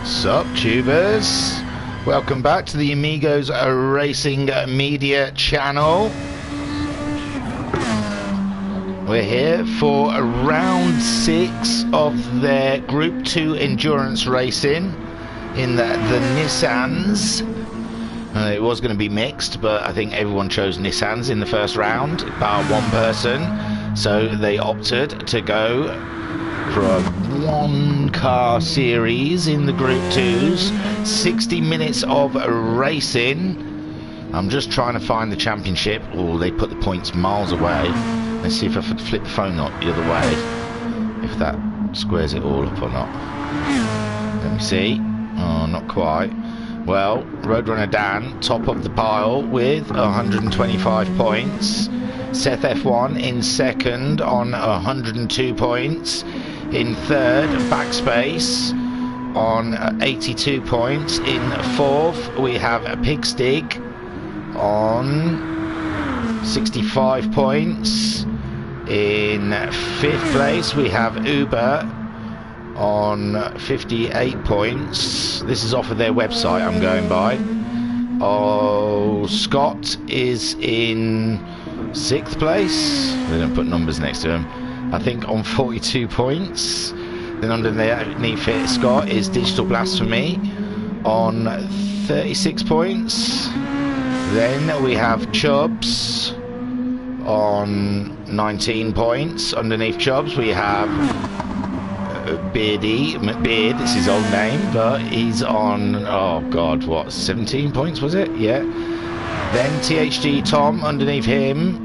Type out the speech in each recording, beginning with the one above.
Sup, tubers? Welcome back to the Amigos Racing Media channel. We're here for round 6 of their Group 2 endurance racing in the Nissans. It was going to be mixed, but I think everyone chose Nissans in the first round, bar one person. So they opted to go for a one-car series in the Group 2s. 60 minutes of racing. I'm just trying to find the championship. Oh, they put the points miles away. Let's see if I could flip the phone up the other way, if that squares it all up or not. Let me see. Oh, not quite. Well, Roadrunner Dan, top of the pile with 125 points. Seth F1 in second on 102 points. In third, Backspace on 82 points. In fourth, we have Pigstig on 65 points. In fifth place, we have Uber on 58 points. This is off of their website I'm going by. Oh, Scott is in 6th place. They don't put numbers next to him. I think on 42 points. Then underneath it, Scott is Digital Blasphemy on 36 points. Then we have Chubbs on 19 points. Underneath Chubbs we have Beardy, McBeard, it's his old name, but he's on, oh god, what, 17 points was it? Yeah. Then THD Tom underneath him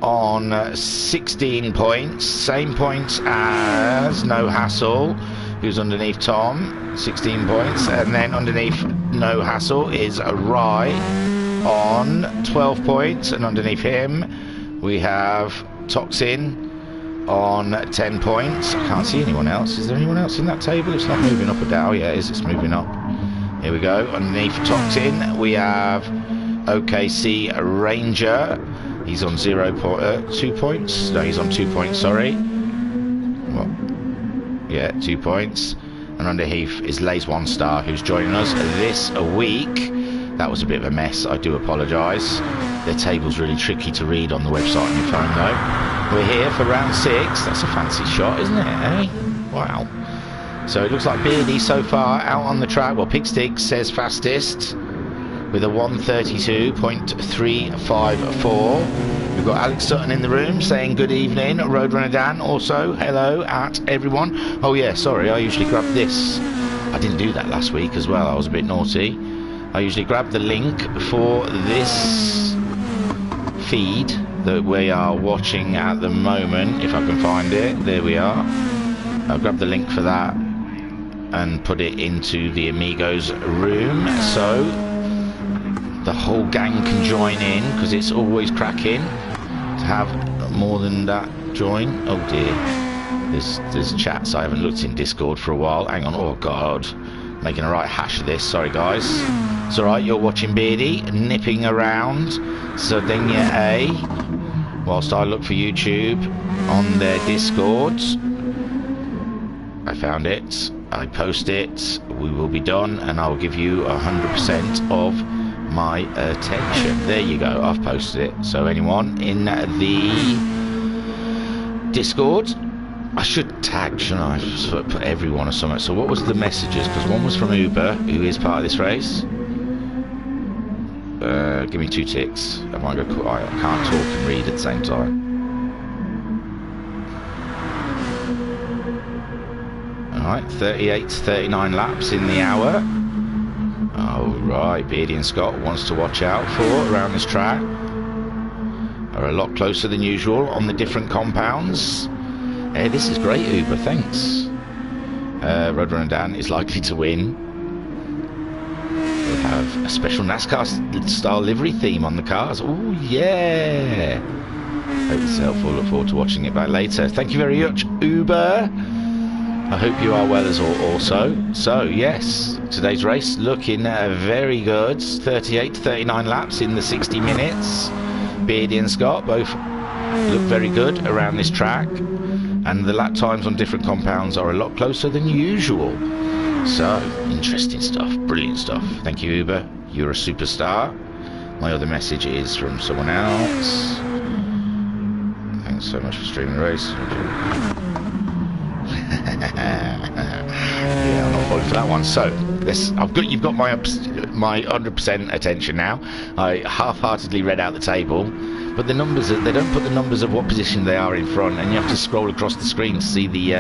on 16 points, same points as No Hassle, who's underneath Tom, 16 points, and then underneath No Hassle is Rye on 12 points, and underneath him we have Toxin on 10 points. I can't see anyone else. Is there anyone else in that table? It's not moving up or down. Yeah, it's moving up. Here we go. Underneath Toxin we have OKC Ranger. He's on 2 points. No, he's on 2 points, sorry. Well, yeah, 2 points. And underneath is Lays One Star, who's joining us this week. That was a bit of a mess, I do apologise. Their table's really tricky to read on the website on your phone though. We're here for round 6. That's a fancy shot, isn't it, eh? Wow. So it looks like Beardy so far out on the track. Well, Pigstig says fastest with a 1:32.354. We've got Alex Sutton in the room saying good evening. Roadrunner Dan also, hello at everyone. Oh yeah, sorry, I usually grab this. I didn't do that last week as well, I was a bit naughty. I usually grab the link for this feed that we are watching at the moment, if I can find it. There we are. I'll grab the link for that and put it into the Amigos room so the whole gang can join in, because it's always cracking to have more than that join. Oh dear, there's chats. I haven't looked in Discord for a while. Hang on. Oh god, making a right hash of this. Sorry guys. It's alright, you're watching Beardy nipping around Sardegna A whilst I look for YouTube on their Discord. I found it, I post it, we will be done, and I'll give you 100% of my attention. There you go, I've posted it. So anyone in the Discord, I should tag, shouldn't I? Just put everyone or something. So what was the messages? Because one was from Uber, who is part of this race. Give me 2 ticks. I might go quiet. I can't talk and read at the same time. Alright, 38 to 39 laps in the hour. Alright, Beardy and Scott wants to watch out for around this track. Are a lot closer than usual on the different compounds. Hey, this is great, Uber, thanks. Roadrunner Dan is likely to win. We have a special NASCAR style livery theme on the cars. Oh yeah. Hope it's helpful. Look forward to watching it back later. Thank you very much, Uber. I hope you are well as also. So yes, today's race looking very good. 38 to 39 laps in the 60 minutes. Beardy and Scott both look very good around this track. and the lap times on different compounds are a lot closer than usual. So, interesting stuff, brilliant stuff. Thank you, Uber, you're a superstar. My other message is from someone else. Thanks so much for streaming the race. Yeah, I'm not falling for that one. So, you've got my 100% attention now. I half-heartedly read out the table, but the numbers, they don't put the numbers of what position they are in front, and you have to scroll across the screen to see the Uber.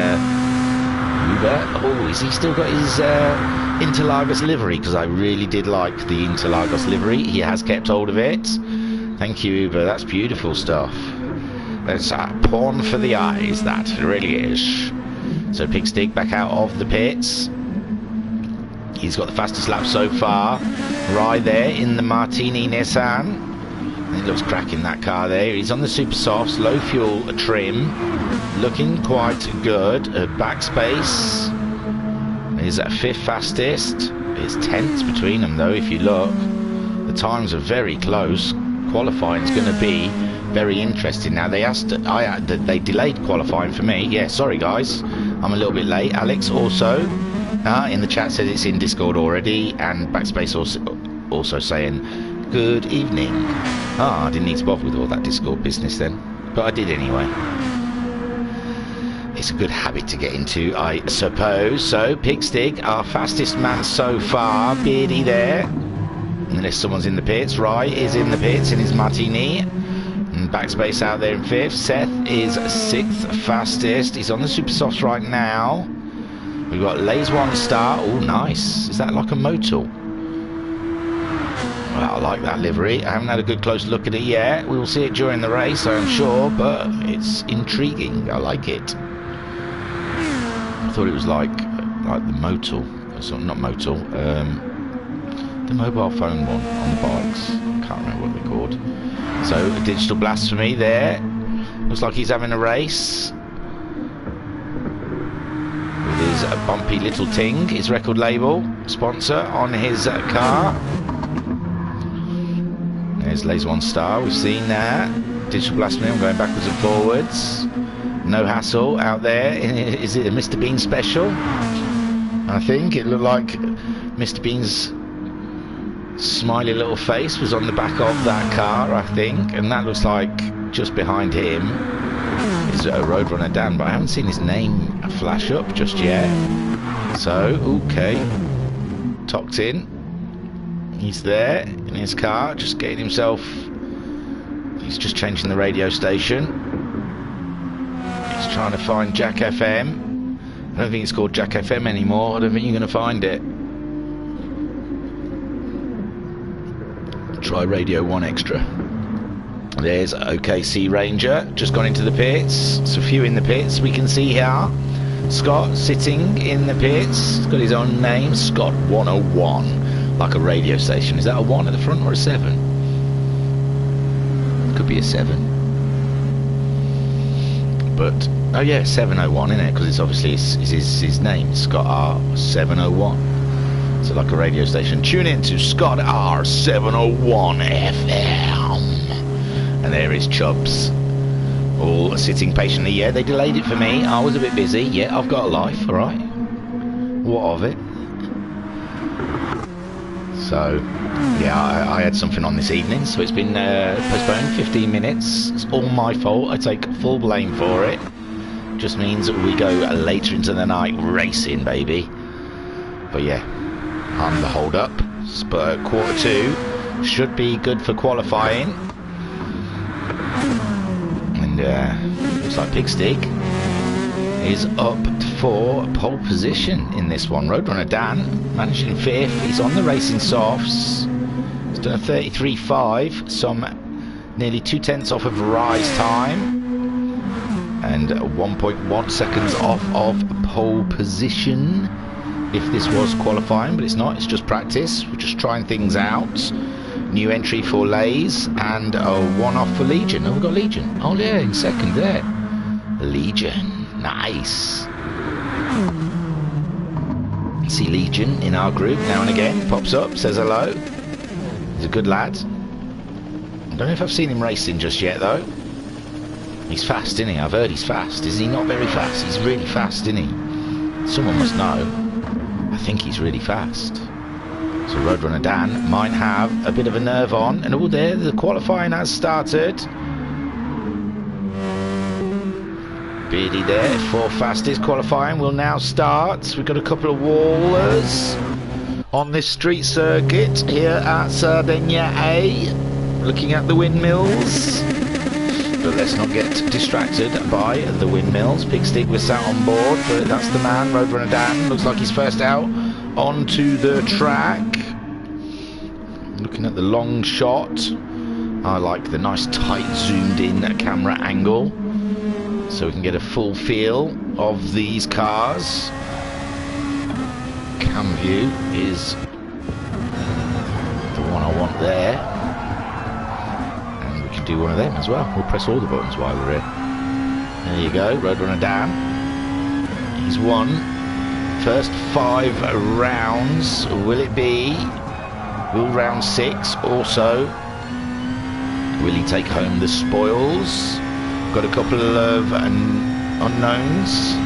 Oh, has he still got his Interlagos livery? Because I really did like the Interlagos livery. He has kept hold of it. Thank you, Uber. That's beautiful stuff. That's porn for the eyes, that really is. So Pigstick back out of the pits. He's got the fastest lap so far. Right there in the Martini Nissan. It looks cracking, that car there. He's on the super softs, low fuel trim. Looking quite good. Backspace. He's at 5th fastest. It's 10ths between them though, if you look. The times are very close. Qualifying is going to be very interesting. Now they they delayed qualifying for me. Yeah, sorry guys, I'm a little bit late. Alex also in the chat said it's in Discord already, and Backspace also saying good evening. I didn't need to bother with all that Discord business then, but I did anyway. It's a good habit to get into, I suppose. So Pigstick, our fastest man so far. Beardy there, unless someone's in the pits. Rye is in the pits in his Martini. And Backspace out there in 5th. Seth is 6th fastest. He's on the super softs right now. We've got Lays 1 star. Oh, nice. Is that like a Motul? Well, I like that livery. I haven't had a good close look at it yet. We will see it during the race, I'm sure, but it's intriguing. I like it. I thought it was like the Motul. So not Motul. The mobile phone one on the bikes. Can't remember what they're called. So a digital blasphemy there. Looks like he's having a race with his bumpy little Ting, his record label sponsor on his car. There's Lays 1 star. We've seen that. Digital blasphemy. I'm going backwards and forwards. No hassle out there. Is it a Mr. Bean special? I think it looked like Mr. Bean's smiley little face was on the back of that car, I think, and that looks like just behind him is a Roadrunner Dan, but I haven't seen his name flash up just yet. So, okay, tucked in, he's there in his car, just getting himself, he's just changing the radio station, he's trying to find Jack FM. I don't think it's called Jack FM anymore. I don't think you're going to find it. Try Radio 1 Extra. There's OKC Ranger, just gone into the pits. It's a few in the pits we can see here. Scott sitting in the pits. He's got his own name, Scott 101, like a radio station. Is that a 1 at the front or a 7? Could be a 7. But, oh yeah, 701, isn't it? Because it's obviously his name, Scott R701. So like a radio station. Tune in to Scott R701 FM. And there is Chubbs, all sitting patiently. Yeah, they delayed it for me. I was a bit busy. Yeah, I've got a life, alright. What of it? So, yeah, I had something on this evening, so it's been postponed 15 minutes. It's all my fault. I take full blame for it. Just means that we go later into the night racing, baby. But yeah, I'm the hold up. But quarter 2 should be good for qualifying. And looks like Pigstick is up for pole position in this one. Roadrunner Dan managing 5th. He's on the racing softs. He's done a 33.5, some nearly 2/10 off of Rise time, and 1.1 seconds off of pole position. If this was qualifying, but it's not. It's just practice. We're just trying things out. New entry for Lays and a one-off for Legion. Oh, we've got Legion. Oh yeah, in second there. Legion. Nice. See Legion in our group now and again. Pops up, says hello. He's a good lad. I don't know if I've seen him racing just yet though. He's fast, isn't he? I've heard he's fast. Is he not very fast? He's really fast, isn't he? Someone must know. I think he's really fast. So Roadrunner Dan might have a bit of a nerve on. And oh, there, the qualifying has started. Beardy there, 4th fastest. Qualifying will now start. We've got a couple of wallers on this street circuit here at Sardegna A. Looking at the windmills. But let's not get distracted by the windmills. Pigstick was sat on board, but that's the man, Roadrunner Dan. Looks like he's first out onto the track. Looking at the long shot. I like the nice tight zoomed in camera angle, so we can get a full feel of these cars. Cam view is the one I want there. Do one of them as well. We'll press all the buttons while we're here. There you go, Roadrunner Dan. He's won first 5 rounds. Will it be? Will round 6 also? Will he take home the spoils? Got a couple of unknowns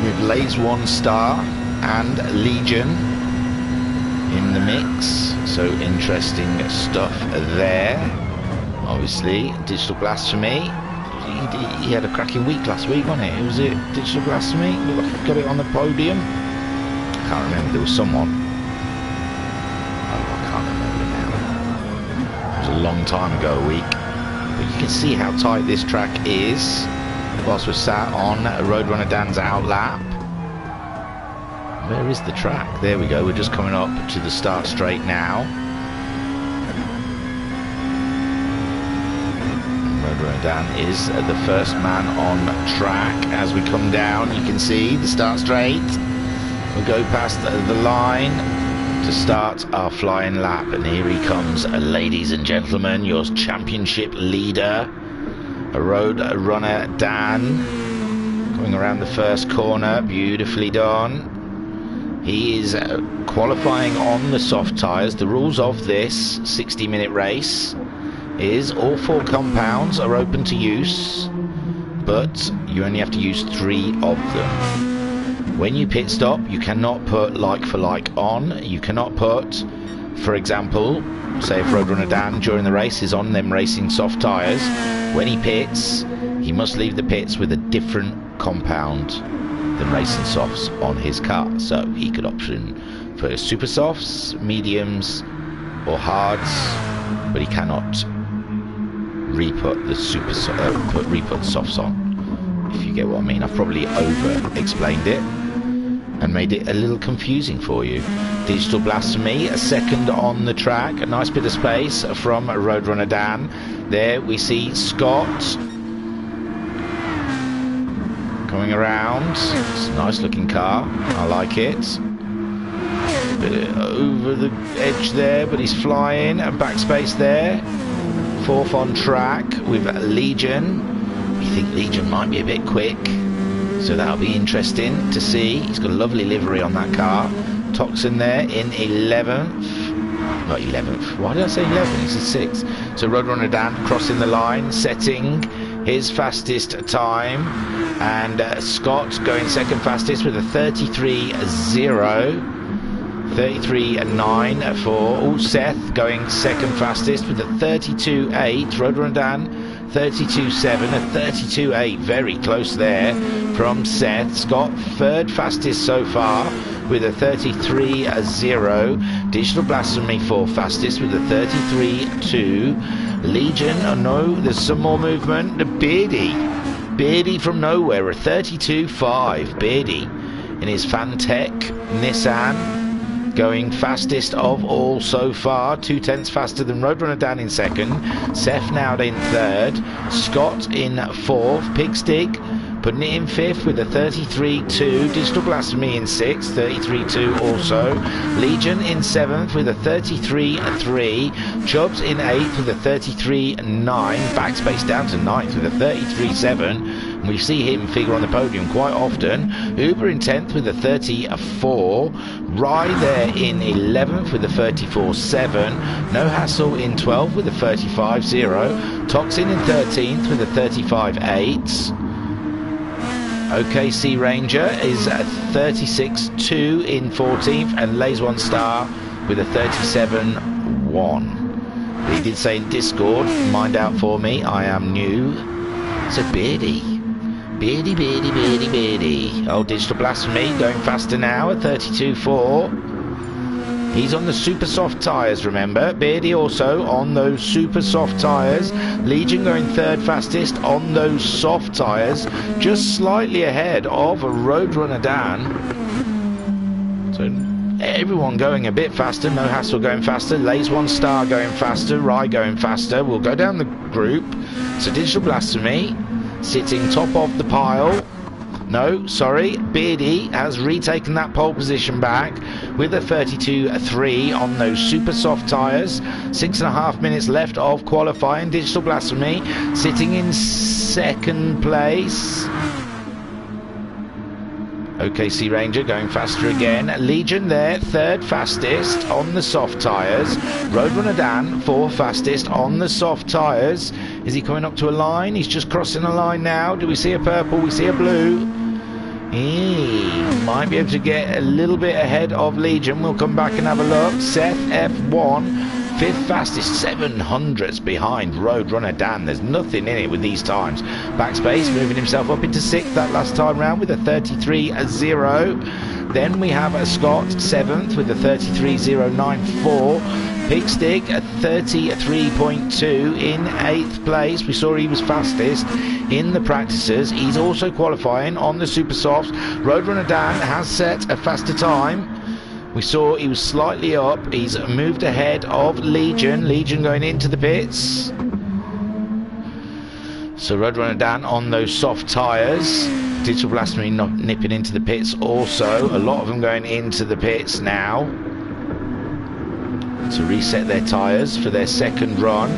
with Lays 1 Star and Legion in the mix. So interesting stuff there. Obviously, Digital Blasphemy. He had a cracking week last week, wasn't it? Was it Digital Blasphemy? Looked like he got it on the podium. I can't remember. There was someone. Oh, I can't remember now. It was a long time ago, a week. But you can see how tight this track is whilst we're sat on Roadrunner Dan's outlap. Where is the track? There we go. We're just coming up to the start straight now. Roadrunner Dan is the first man on track. As we come down, you can see the start straight. We'll go past the line to start our flying lap, and here he comes, ladies and gentlemen, your championship leader, Roadrunner Dan, going around the first corner, beautifully done. He is qualifying on the soft tyres. The rules of this 60-minute race is all 4 compounds are open to use, but you only have to use 3 of them. When you pit stop, you cannot put like for like on. You cannot put, for example, say if Roadrunner Dan during the race is on them racing soft tyres, when he pits, he must leave the pits with a different compound than racing softs on his car. So he could option for super softs, mediums or hards, but he cannot re-put the re-put softs on, if you get what I mean. I've probably over-explained it and made it a little confusing for you. Digital Blasphemy, a second on the track, a nice bit of space from Roadrunner Dan. There we see Scott coming around. It's a nice looking car, I like it. Bit over the edge there, but he's flying, and backspace there. 4th on track with Legion. We think Legion might be a bit quick, so that'll be interesting to see. He's got a lovely livery on that car. Toxin there in 11th. Not 11th. Why did I say 11th? He's in 6th. So Roadrunner Dan crossing the line, setting his fastest time. And Scott going second fastest with a 33.0. 33.9 for Seth going second fastest with a 32.8. Roadrunner Dan 32.7, a 32.8, very close there from Seth. Scott third fastest so far with a 33.0. Digital Blasphemy 4th fastest with a 33.2. Legion, oh no, there's some more movement. The Beardy from nowhere, a 32.5. Beardy in his Fantech Nissan, going fastest of all so far, 2/10 faster than Roadrunner Dan in second. Seth now in third. Scott in 4th. Pigstick putting it in 5th with a 33.2. Digital Blasphemy in 6th, 33.2 also. Legion in 7th with a 33.3. Chubbs in 8th with a 33.9. Backspace down to 9th with a 33.7. We see him figure on the podium quite often. Uber in 10th with a 34. Rye there in 11th with a 34.7. No Hassle in 12th with a 35.0. Toxin in 13th with a 35.8. OKC Ranger is at 36.2 in 14th, and Lays One Star with a 37.1. He did say in Discord, mind out for me, I am new. So Beardy. Oh, Digital Blasphemy going faster now at 32.4. He's on the super soft tyres, remember. Beardy also on those super soft tyres. Legion going third fastest on those soft tyres. Just slightly ahead of Roadrunner Dan. So everyone going a bit faster. No Hassle going faster. Lays One Star going faster. Rye going faster. We'll go down the group. So Digital Blasphemy sitting top of the pile. No, sorry, Beardy has retaken that pole position back with a 32.3 on those super soft tyres. 6.5 minutes left of qualifying. Digital Blasphemy sitting in second place. OKC Ranger going faster again. Legion there, third fastest on the soft tyres. Roadrunner Dan, fourth fastest on the soft tyres. Is he coming up to a line? He's just crossing a line now. Do we see a purple? We see a blue. He might be able to get a little bit ahead of Legion. We'll come back and have a look. Seth F1, fifth fastest, 700ths behind Roadrunner Dan. There's nothing in it with these times. Backspace moving himself up into sixth that last time round with a 33.0. Then we have a Scott seventh with a 33.094. Pigstick at 33.2 in 8th place. We saw he was fastest in the practices. He's also qualifying on the Super Softs. Roadrunner Dan has set a faster time. We saw he was slightly up. He's moved ahead of Legion. Legion going into the pits. So Roadrunner Dan on those soft tyres. Digital Blasphemy not nipping into the pits also. A lot of them going into the pits now to reset their tyres for their second run.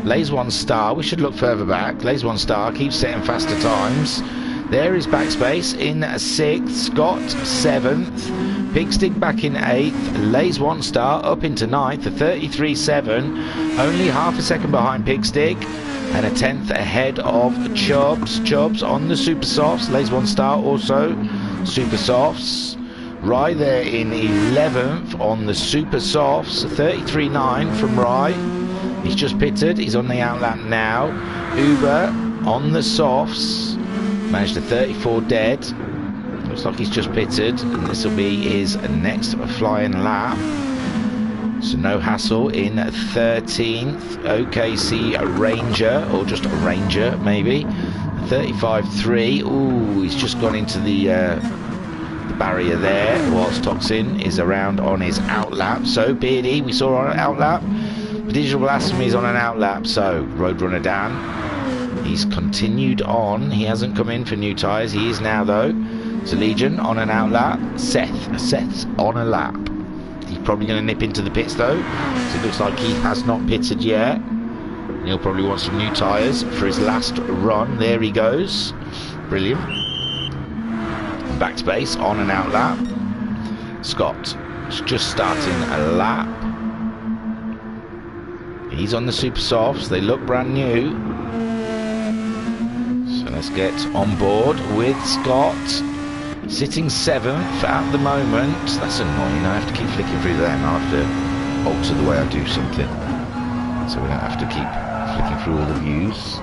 Lays One Star, we should look further back. Lays One Star keeps setting faster times. There is Backspace in 6th, Scott 7th, Pigstick back in 8th, Lays One Star up into 9th, a 33.7, only half a second behind Pigstick, and a 10th ahead of Chubbs. Chubbs on the Super Softs, Lays One Star also Super Softs. Rye there in 11th on the Super Softs, 33.9 from Rye. He's just pitted, he's on the outlap now. Uber on the Softs, managed a 34 dead. Looks like he's just pitted, and this will be his next flying lap. So No Hassle in 13th. OKC Ranger, or just a Ranger maybe, 35.3. Ooh, he's just gone into the barrier there, whilst Toxin is around on his outlap. So Beardy, we saw on an outlap. Digital Blasphemy is on an outlap. So Roadrunner Dan, he's continued on. He hasn't come in for new tyres. He is now though. So Legion on an outlap. Seth's on a lap. He's probably going to nip into the pits though. So it looks like he has not pitted yet. He'll probably want some new tyres for his last run. There he goes. Brilliant. Backspace on an outlap. Scott is just starting a lap. He's on the Super Softs. They look brand new. So let's get on board with Scott. Sitting 7th at the moment. That's annoying. I have to keep flicking through them. I have to alter the way I do something, so we don't have to keep flicking through all the views.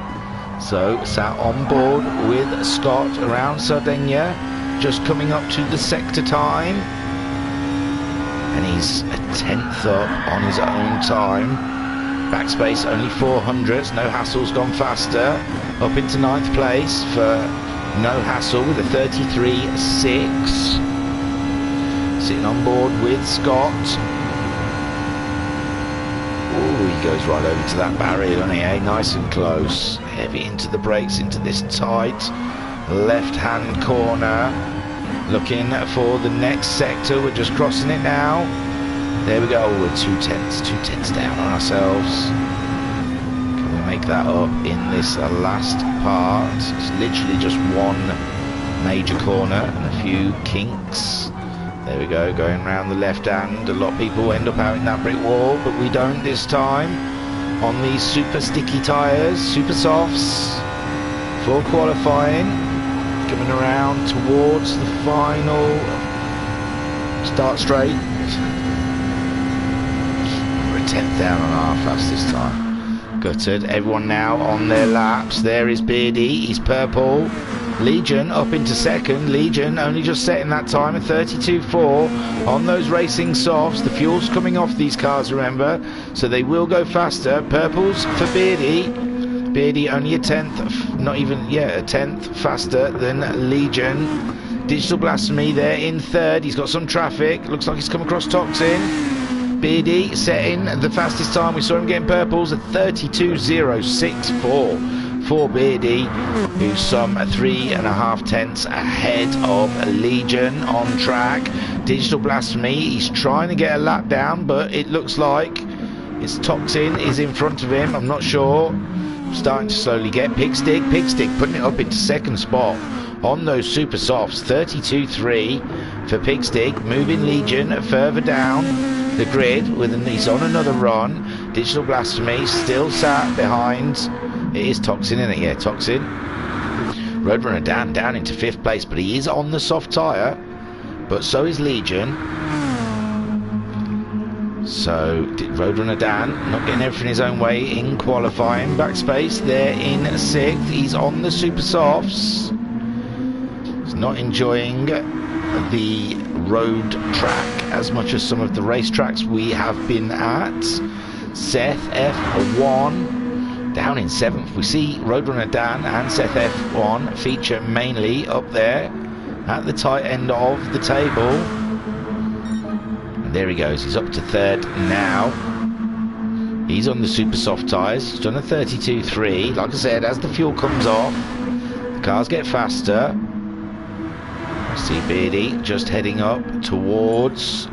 So sat on board with Scott around Sardegna. Just coming up to the sector time, and he's a 10th up on his own time. Backspace only 400ths. No Hassle's gone faster, up into 9th place for No Hassle with a 33.6. Sitting on board with Scott. Oh, he goes right over to that barrier, doesn't he? Nice and close. Heavy into the brakes, into this tight left-hand corner, looking for the next sector. We're just crossing it now. There we go. We're 2 tenths down on ourselves. Can we make that up in this last part. It's literally just one major corner and a few kinks. There we go, going around the left hand. A lot of people end up out in that brick wall, but we don't this time. On these super sticky tyres, super softs, for qualifying. Coming around towards the final start straight. We're a tenth down on our fastest time. Gutted. Everyone now on their laps. There is Beardy, he's purple. Legion up into second. Legion only just setting that time at 32.4 on those racing softs. The fuel's coming off these cars, remember, so they will go faster. Purples for Beardy. Beardy only a tenth, not even, yeah, a tenth faster than Legion. Digital Blasphemy there in third. He's got some traffic. Looks like he's come across Toxin. Beardy setting the fastest time. We saw him getting purples at 32.064. For Beardy, who's some 3.5 tenths ahead of Legion on track. Digital Blasphemy, he's trying to get a lap down, but it looks like it's Toxin is in front of him. I'm not sure. Starting to slowly get Pigstick putting it up into second spot on those super softs. 32.3 for Pigstick, moving Legion further down the grid with he's on another run. Digital Blasphemy still sat behind. It is Toxin, isn't it? Yeah, Toxin. Roadrunner Dan down into 5th place, but he is on the soft tyre. But so is Legion. So Roadrunner Dan not getting everything his own way in qualifying. Backspace there in 6th. He's on the super softs. He's not enjoying the road track as much as some of the race tracks we have been at. Seth F1 down in 7th. We see Roadrunner Dan and Seth F1 feature mainly up there at the tight end of the table. And there he goes, he's up to 3rd now. He's on the super soft tyres. He's done a 32.3. Like I said, as the fuel comes off, the cars get faster. I see Beardy just heading up towards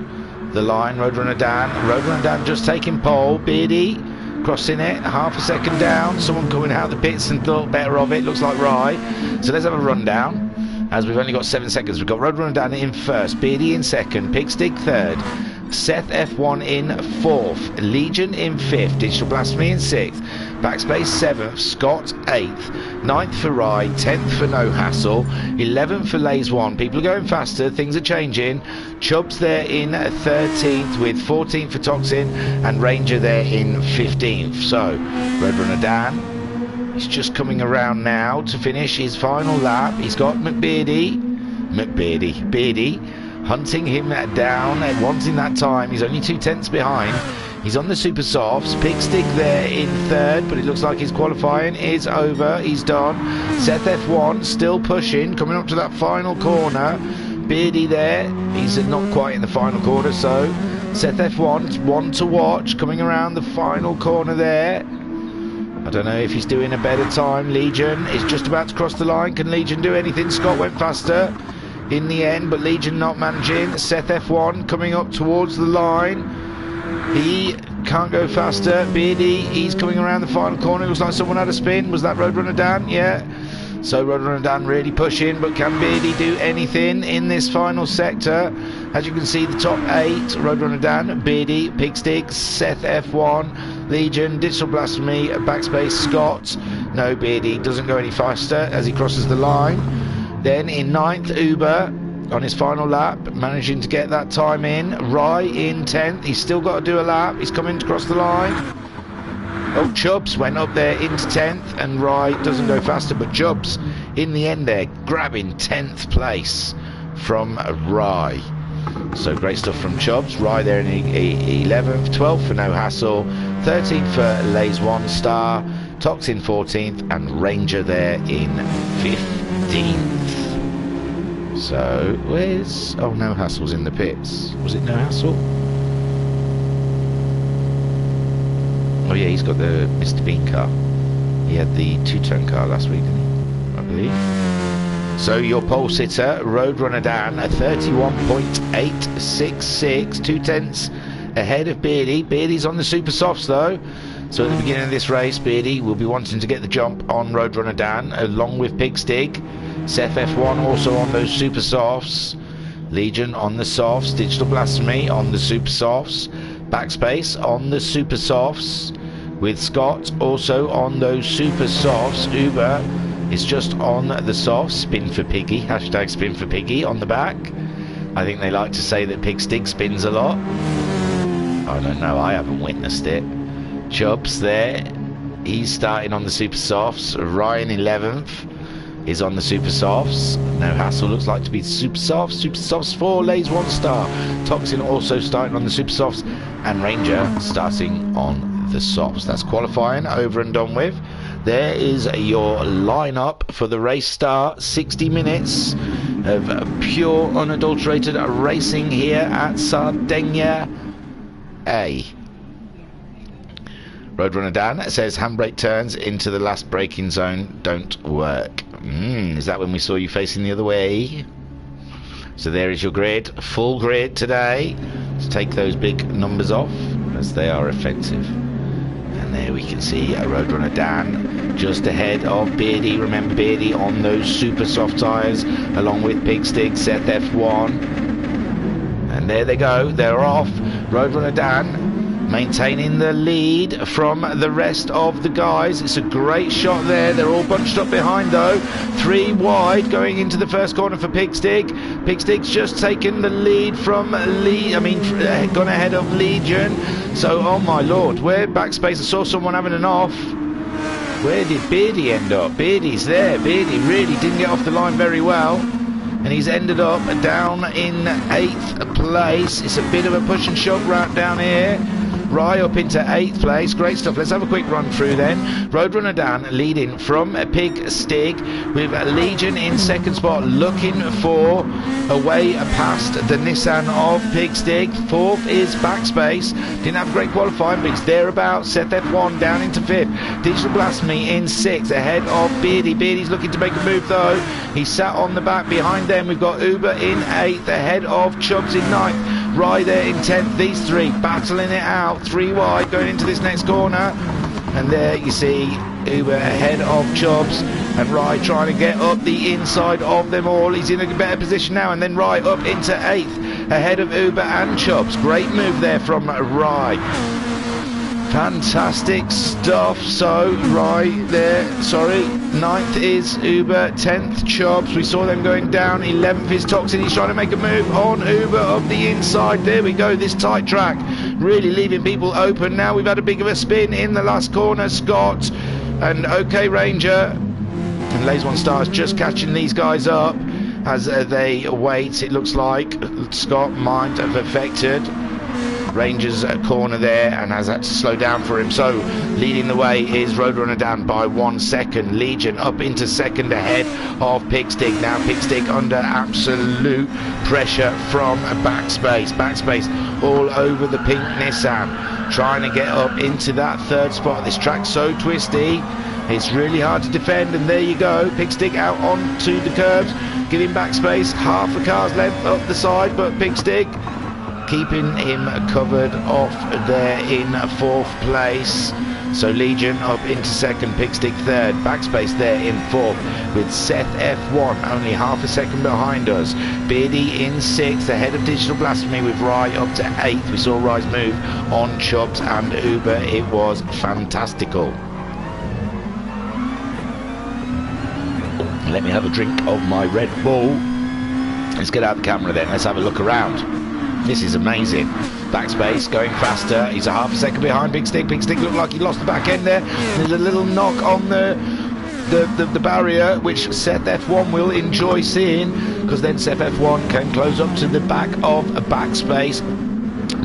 the line. Roadrunner Dan just taking pole. Beardy crossing it, half a second down. Someone coming out of the pits and thought better of it. Looks like Rye. So let's have a rundown, as we've only got 7 seconds. We've got Roadrunner Dan in 1st, Beardy in 2nd, Pigstick 3rd, Seth F1 in 4th, Legion in 5th, Digital Blasphemy in 6th, Backspace 7th, Scott 8th, 9th for Rye, 10th for No Hassle, 11th for Lays 1. People are going faster, things are changing. Chubbs there in 13th with 14th for Toxin, and Ranger there in 15th. So Roadrunner Dan is just coming around now to finish his final lap. He's got Beardy hunting him down and wanting that time. He's only 2 tenths behind. He's on the super softs. Pigstick there in 3rd, but it looks like his qualifying is over. He's done. Seth F1 still pushing, coming up to that final corner. Beardy there, he's not quite in the final corner, so Seth F1's one to watch, coming around the final corner there. I don't know if he's doing a better time. Legion is just about to cross the line. Can Legion do anything? Scott went faster in the end, but Legion not managing. Seth F1 coming up towards the line. He can't go faster. Beardy, he's coming around the final corner. It looks like someone had a spin. Was that Roadrunner Dan? Yeah. So Roadrunner Dan really pushing, but can Beardy do anything in this final sector? As you can see, the top 8, Roadrunner Dan, Beardy, Pigstick, Seth F1, Legion, Digital Blasphemy, Backspace, Scott. No, Beardy doesn't go any faster as he crosses the line. Then in 9th, Uber on his final lap, managing to get that time in. Rye in 10th. He's still got to do a lap. He's coming to cross the line. Oh, Chubbs went up there into 10th, and Rye doesn't go faster, but Chubbs in the end there grabbing 10th place from Rye. So great stuff from Chubbs. Rye there in 11th, 12th for No Hassle, 13th for Lays 1 Star, Toxin 14th, and Ranger there in 15th. So where's... oh, No Hassle's in the pits. Was it No Hassle? Oh yeah, he's got the Mr. Bean car. He had the 2-ton car last week, didn't he? I believe. So your pole sitter, Roadrunner Dan, a 31.866, 2 tenths ahead of Beardy. Beardy's on the super softs though. So at the beginning of this race, Beardy will be wanting to get the jump on Roadrunner Dan, along with Pig Stig. Seth F1 also on those super softs. Legion on the softs. Digital Blasphemy on the super softs. Backspace on the super softs. With Scott also on those super softs. Uber is just on the softs. Spin for Piggy. Hashtag spin for Piggy on the back. I think they like to say that Pig Stig spins a lot. I don't know. I haven't witnessed it. Chubbs there. He's starting on the super softs. Ryan 11th. Is on the super softs. No Hassle looks like to be super softs. Super softs 4 lays 1 star. Toxin also starting on the super softs, and Ranger starting on the softs. That's qualifying over and done with. There is your lineup for the race start. 60 minutes of pure unadulterated racing here at Sardegna A. Roadrunner Dan says handbrake turns into the last braking zone don't work. Is that when we saw you facing the other way? So there is your grid, full grid today. Let's take those big numbers off as they are offensive. And there we can see Roadrunner Dan just ahead of Beardy. Remember Beardy on those super soft tyres along with Pig Stig, Seth F1. And there they go, they're off. Roadrunner Dan maintaining the lead from the rest of the guys. It's a great shot there. They're all bunched up behind though. 3 wide going into the first corner for Pig Stig. Pig Stig's just taken the lead from gone ahead of Legion. So, oh my lord, where backspace? I saw someone having an off. Where did Beardy end up? Beardy's there. Beardy really didn't get off the line very well. And he's ended up down in 8th place. It's a bit of a push and shove route down here. Rye up into 8th place. Great stuff. Let's have a quick run through then. Roadrunner Dan leading from Pig Stig with Legion in 2nd spot, looking for a way past the Nissan of Pig Stig. 4th is Backspace. Didn't have great qualifying, but it's thereabouts. Seth F1 down into 5th. Digital Blasphemy in 6th ahead of Beardy. Beardy's looking to make a move though. He's sat on the back behind them. We've got Uber in 8th ahead of Chubbs in 9th. Rye there in 10th. These 3 battling it out. 3 wide going into this next corner, and there you see Uber ahead of Chubbs, and Rye trying to get up the inside of them all. He's in a better position now, and then Rye up into 8th ahead of Uber and Chubbs. Great move there from Rye. Fantastic stuff. So Rye there, 9th is Uber, 10th Chubbs. We saw them going down. 11th is Toxin. He's trying to make a move on Uber up the inside. There we go. This tight track really leaving people open. Now we've had a big of a spin in the last corner. Scott and OK Ranger and Lays 1 Stars just catching these guys up as they wait. It looks like Scott might have affected Ranger's corner there and has had to slow down for him. So leading the way is Roadrunner Dan by 1 second. Legion up into 2nd ahead of Pig Stig. Now Pig Stig under absolute pressure from Backspace. Backspace all over the pink Nissan, trying to get up into that 3rd spot. This track's so twisty, it's really hard to defend, and there you go. Pig Stig out onto the curbs, giving Backspace half a car's length up the side, but Pig Stig keeping him covered off there in 4th place. So Legion up into 2nd, Pig Stig 3rd, Backspace there in 4th with Seth F1 only half a second behind us. Beardy in 6th ahead of Digital Blasphemy with Rye up to 8th. We saw Rye's move on Chubbs and Uber. It was fantastical. Let me have a drink of my Red Bull. Let's get out the camera then. Let's have a look around. This is amazing. Backspace going faster. He's a half a second behind Pig Stig. Pig Stig looked like he lost the back end there. There's a little knock on the barrier, which Seth F1 will enjoy seeing, because then Seth F1 can close up to the back of a Backspace.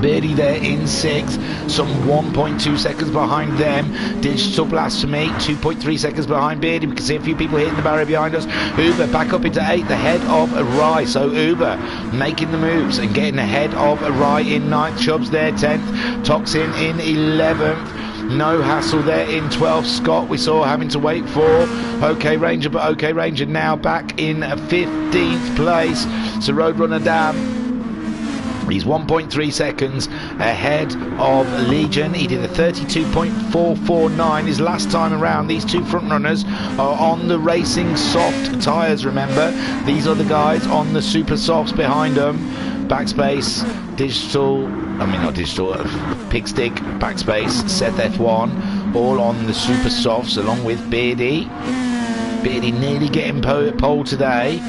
Beardy there in 6th, some 1.2 seconds behind them. Digital Blasphemy 2.3 seconds behind Beardy. We can see a few people hitting the barrier behind us. Uber back up into 8th ahead of Rye. So Uber making the moves and getting ahead of Rye in 9th. Chubbs there 10th. Toxin in 11th. No Hassle there in 12th. Scott we saw having to wait for OK Ranger, but OK Ranger now back in 15th place. So Roadrunner Dan He's 1.3 seconds ahead of Legion. He did a 32.449 his last time around. These two front runners are on the racing soft tyres, remember. These are the guys on the super softs behind them. Backspace, Pigstick, Backspace, Seth F1, all on the super softs along with Beardy. Beardy nearly getting pole today.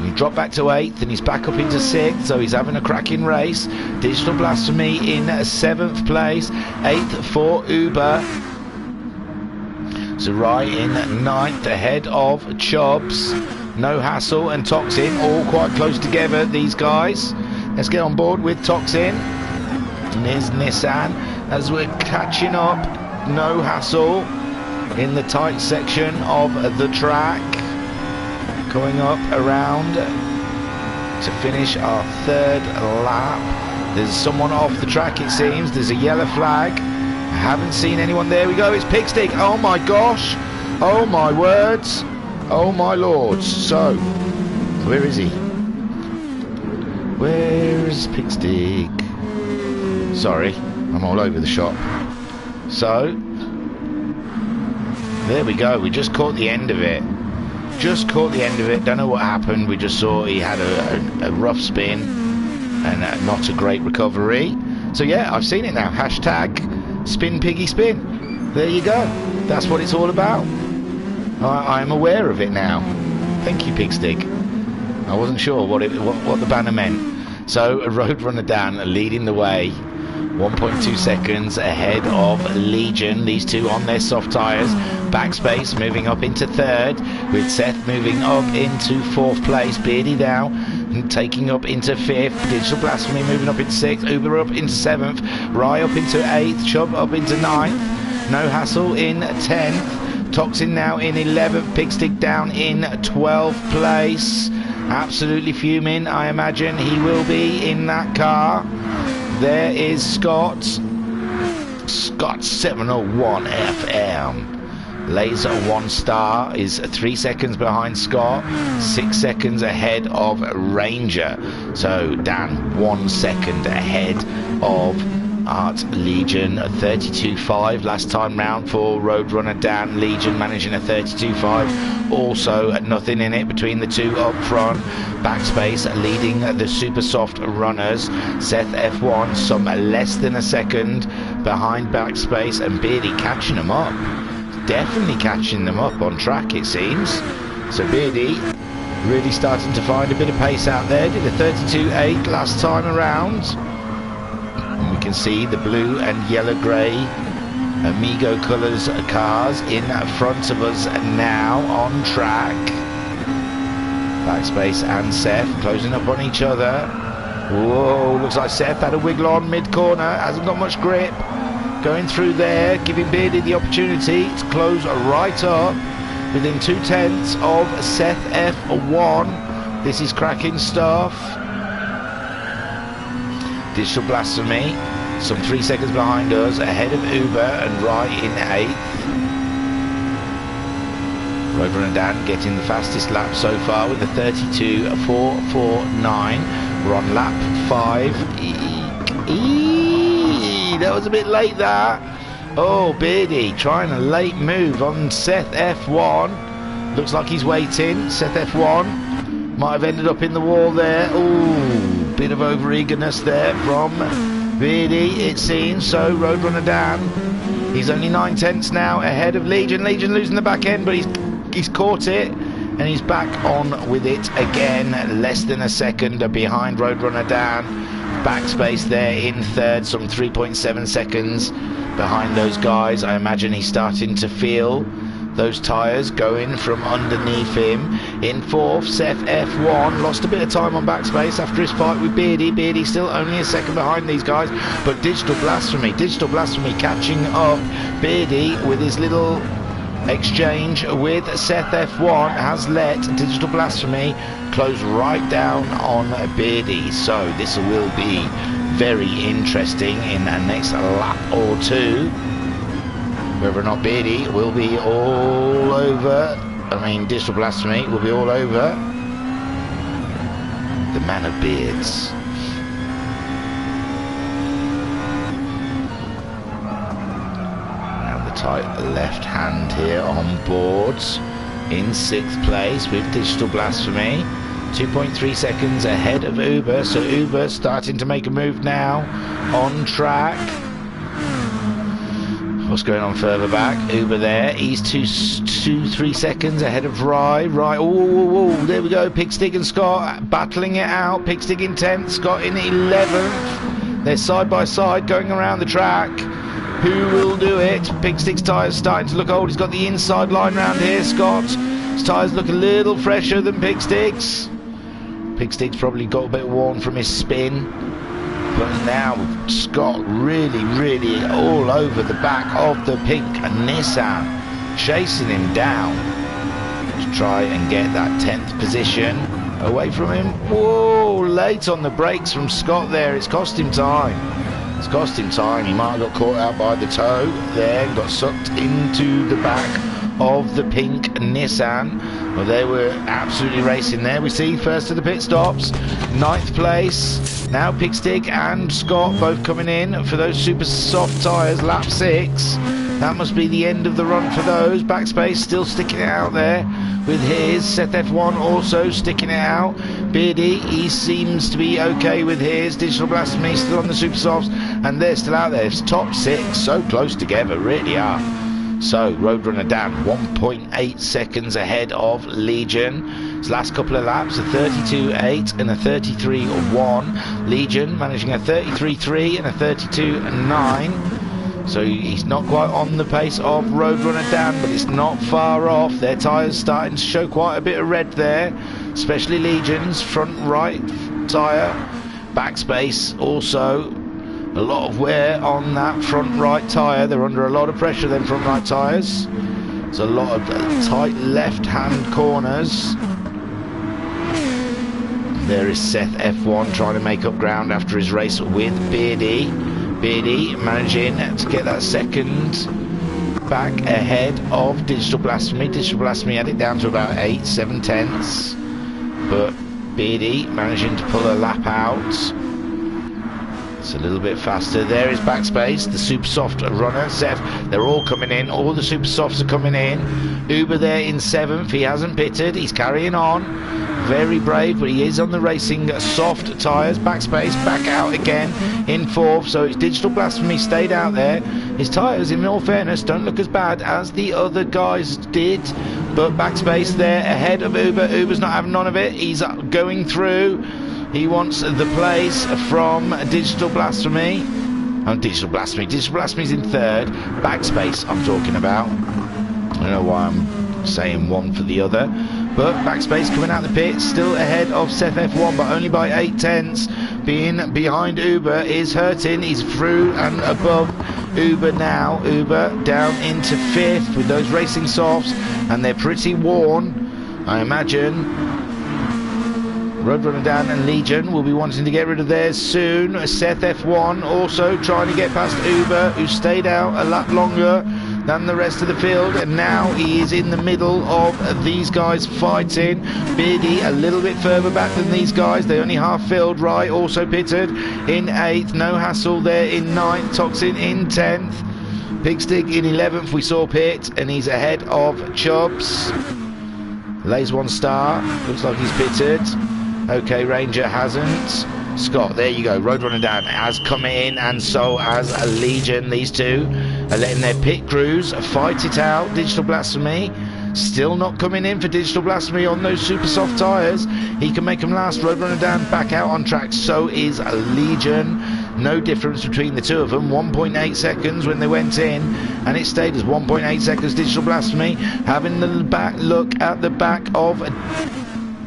He dropped back to 8th and he's back up into 6th, so he's having a cracking race. Digital Blasphemy in 7th place, 8th for Uber. So right in 9th ahead of Chubbs. No Hassle and Toxin, all quite close together, these guys. Let's get on board with Toxin. And here's Nissan as we're catching up. No Hassle in the tight section of the track. Going up around to finish our 3rd lap. There's someone off the track, it seems. There's a yellow flag. I haven't seen anyone. There we go, it's Pigstick. Oh my gosh, oh my words, oh my lords. So where is he? Where's Pigstick? Sorry, I'm all over the shop. So there we go, we just caught the end of it. Just caught the end of it. Don't know what happened. We just saw he had a rough spin and not a great recovery. So yeah, I've seen it now. Hashtag spin piggy spin. There you go. That's what it's all about. I'm aware of it now. Thank you, Pigstick. I wasn't sure what the banner meant. So Roadrunner Dan leading the way. 1.2 seconds ahead of Legion. These two on their soft tyres. Backspace moving up into 3rd, with Seth moving up into 4th place. Beardy now taking up into 5th. Digital Blasphemy moving up into 6th. Uber up into 7th. Rye up into 8th. Chubb up into 9th. No Hassle in 10th. Toxin now in 11th. Pigstick down in 12th place. Absolutely fuming, I imagine he will be in that car. There is Scott 701 FM. Laser 1 star is 3 seconds behind Scott, 6 seconds ahead of Ranger. So Dan 1 second ahead of Art Legion. 32.5 last time round for Roadrunner Dan. Legion managing a 32.5. Also nothing in it between the two up front. Backspace leading the super soft runners. Seth F1 some less than a second behind Backspace, and Beardy catching them up. Definitely catching them up on track, it seems. So Beardy really starting to find a bit of pace out there. Did a 32.8 last time around. And we can see the blue and yellow grey Amigo colours cars in front of us now on track. Backspace and Seth closing up on each other. Whoa, looks like Seth had a wiggle on mid-corner, hasn't got much grip. Going through there, giving Beardy the opportunity to close right up within 2/10 of Seth F1. This is cracking stuff. Digital Blasphemy some 3 seconds behind us, ahead of Uber and Rye in 8th. Roadrunner Dan getting the fastest lap so far with a 32.449. We're on lap 5. That was a bit late, that. Oh, Beardy trying a late move on Seth F1. Looks like he's waiting. Seth F1 might have ended up in the wall there. Ooh, bit of over eagerness there from Beardy, it seems. So Roadrunner Dan, he's only 9/10 now ahead of Legion. Legion losing the back end, but he's caught it and he's back on with it again. Less than a second behind Roadrunner Dan. Backspace there in 3rd, some 3.7 seconds behind those guys. I imagine he's starting to feel those tyres going from underneath him. In 4th, Seth F1 lost a bit of time on Backspace after his fight with Beardy. Beardy still only a second behind these guys, but Digital Blasphemy catching up. Beardy with his little exchange with Seth F1 has let Digital Blasphemy close right down on Beardy. So this will be very interesting in the next lap or two, whether or not Beardy will be all over. Digital Blasphemy will be all over the man of beards. tight left hand here on boards. In 6th place with Digital Blasphemy. 2.3 seconds ahead of Uber. So Uber starting to make a move now on track. What's going on further back? Uber there. He's 3 seconds ahead of Rye. Rye. Oh, there we go. Pigstig and Scott battling it out. Pigstig in 10th. Scott in 11th. They're side by side going around the track. Who will do it? Pigstig's tyres starting to look old. He's got the inside line round here. Scott's tyres look a little fresher than Pigstig's. Pigstig's probably got a bit worn from his spin. But now Scott really all over the back of the pink Nissan, chasing him down to try and get that 10th position away from him. Whoa, late on the brakes from Scott there. It's cost him time. It's cost him time. He might have got caught out by the toe there and got sucked into the back of the pink Nissan. Well, they were absolutely racing there. We see first of the pit stops, 9th place. Now Pigstig and Scott both coming in for those super soft tyres, lap 6. That must be the end of the run for those. Backspace still sticking it out there with his. Seth F1 also sticking it out. Beardy, he seems to be okay with his. Digital Blasphemy still on the super softs, and they're still out there. It's top 6, so close together, really are. So Roadrunner Dan 1.8 seconds ahead of Legion. His last couple of laps, a 32.8 and a 33.1. Legion managing a 33.3 and a 32.9. So he's not quite on the pace of Roadrunner Dan, but it's not far off. Their tyres starting to show quite a bit of red there, especially Legion's front right tyre. Backspace also. A lot of wear on that front right tyre. They're under a lot of pressure, them front right tyres. There's a lot of tight left hand corners. There is Seth F1 trying to make up ground after his race with Beardy. Beardy managing to get that second back ahead of Digital Blasphemy. Digital Blasphemy had it down to about 7 tenths. But Beardy managing to pull a lap out. It's a little bit faster. There is Backspace, the super soft runner. Seth, they're all coming in. All the super softs are coming in. Uber there in 7th. He hasn't pitted. He's carrying on. Very brave, but he is on the racing soft tyres. Backspace back out again in 4th. So it's Digital Blasphemy stayed out there. His tyres, in all fairness, don't look as bad as the other guys did. But Backspace there ahead of Uber. Uber's not having none of it. He's going through. He wants the place from Digital Blasphemy. Oh, Digital Blasphemy. Digital Blasphemy's in 3rd. Backspace I'm talking about. I don't know why I'm saying one for the other. But Backspace coming out the pit, still ahead of Seth F1, but only by 8 tenths. Being behind Uber is hurting. He's through and above Uber now. Uber down into 5th with those racing softs, and they're pretty worn, I imagine. Roadrunner Dan and Legion will be wanting to get rid of theirs soon. Seth F1 also trying to get past Uber, who stayed out a lap longer than the rest of the field, and now he is in the middle of these guys fighting. Beardy a little bit further back than these guys. They only half filled. Rye also pitted in 8th. No Hassle there in 9th. Toxin in 10th. Pigstig in 11th. We saw pit, and he's ahead of Chubbs. Lays 1 star. Looks like he's pitted. Okay, Ranger hasn't. Scott, there you go. Roadrunner Dan has come in, and so has a Legion. These two are letting their pit crews fight it out. Digital Blasphemy still not coming in for Digital Blasphemy on those super soft tyres. He can make them last. Roadrunner Dan back out on track. So is a Legion. No difference between the two of them. 1.8 seconds when they went in, and it stayed as 1.8 seconds. Digital Blasphemy having the back look at the back of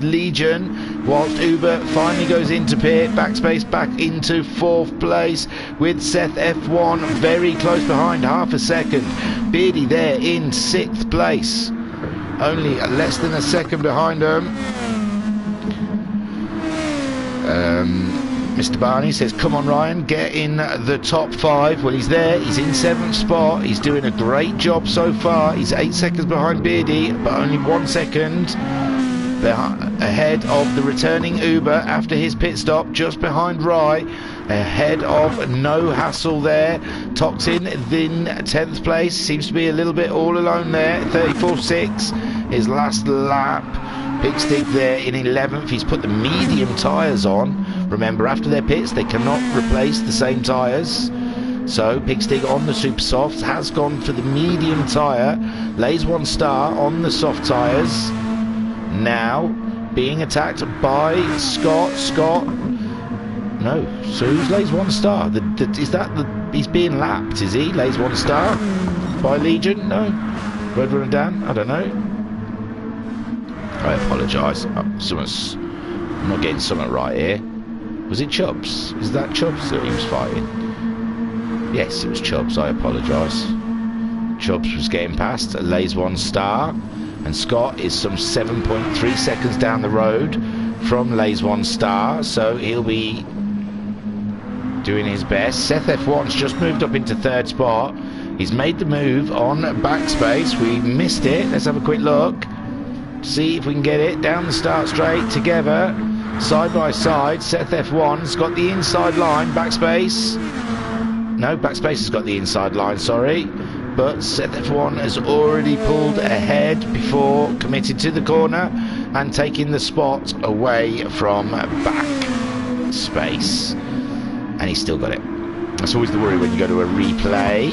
Legion, whilst Uber finally goes into pit. Backspace back into 4th place with Seth F1 very close behind, half a second. Beardy there in 6th place, only less than a second behind him. Mr. Barney says, come on Ryan, get in the top 5. Well, he's there, he's in 7th spot. He's doing a great job so far. He's 8 seconds behind Beardy, but only 1 second ahead of the returning Uber after his pit stop, just behind Rye, ahead of No Hassle there. Toxin in 10th place, seems to be a little bit all alone there, 34.6, his last lap. Pigstick there in 11th, he's put the medium tyres on. Remember, after their pits they cannot replace the same tyres. So Pigstick on the super softs has gone for the medium tyre, lays 1 star on the soft tyres. Now being attacked by Scott. No, so who lays 1 star? He's being lapped, is he? Lays 1 star by Legion? No, Roadrunner Dan? I don't know. I apologise. I'm not getting something right here. Was it Chubbs? Is that Chubbs that he was fighting? Yes, it was Chubbs. I apologise. Chubbs was getting past, lays 1 star, and Scott is some 7.3 seconds down the road from lays 1 star, so he'll be doing his best. Seth F1's just moved up into 3rd spot. He's made the move on backspace. We missed it. Let's have a quick look. See if we can get it down the start straight together, side by side. Seth F1's got the inside line. Backspace. No, backspace has got the inside line, sorry. But Seth F1 has already pulled ahead before committing to the corner and taking the spot away from backspace. And he's still got it. That's always the worry when you go to a replay.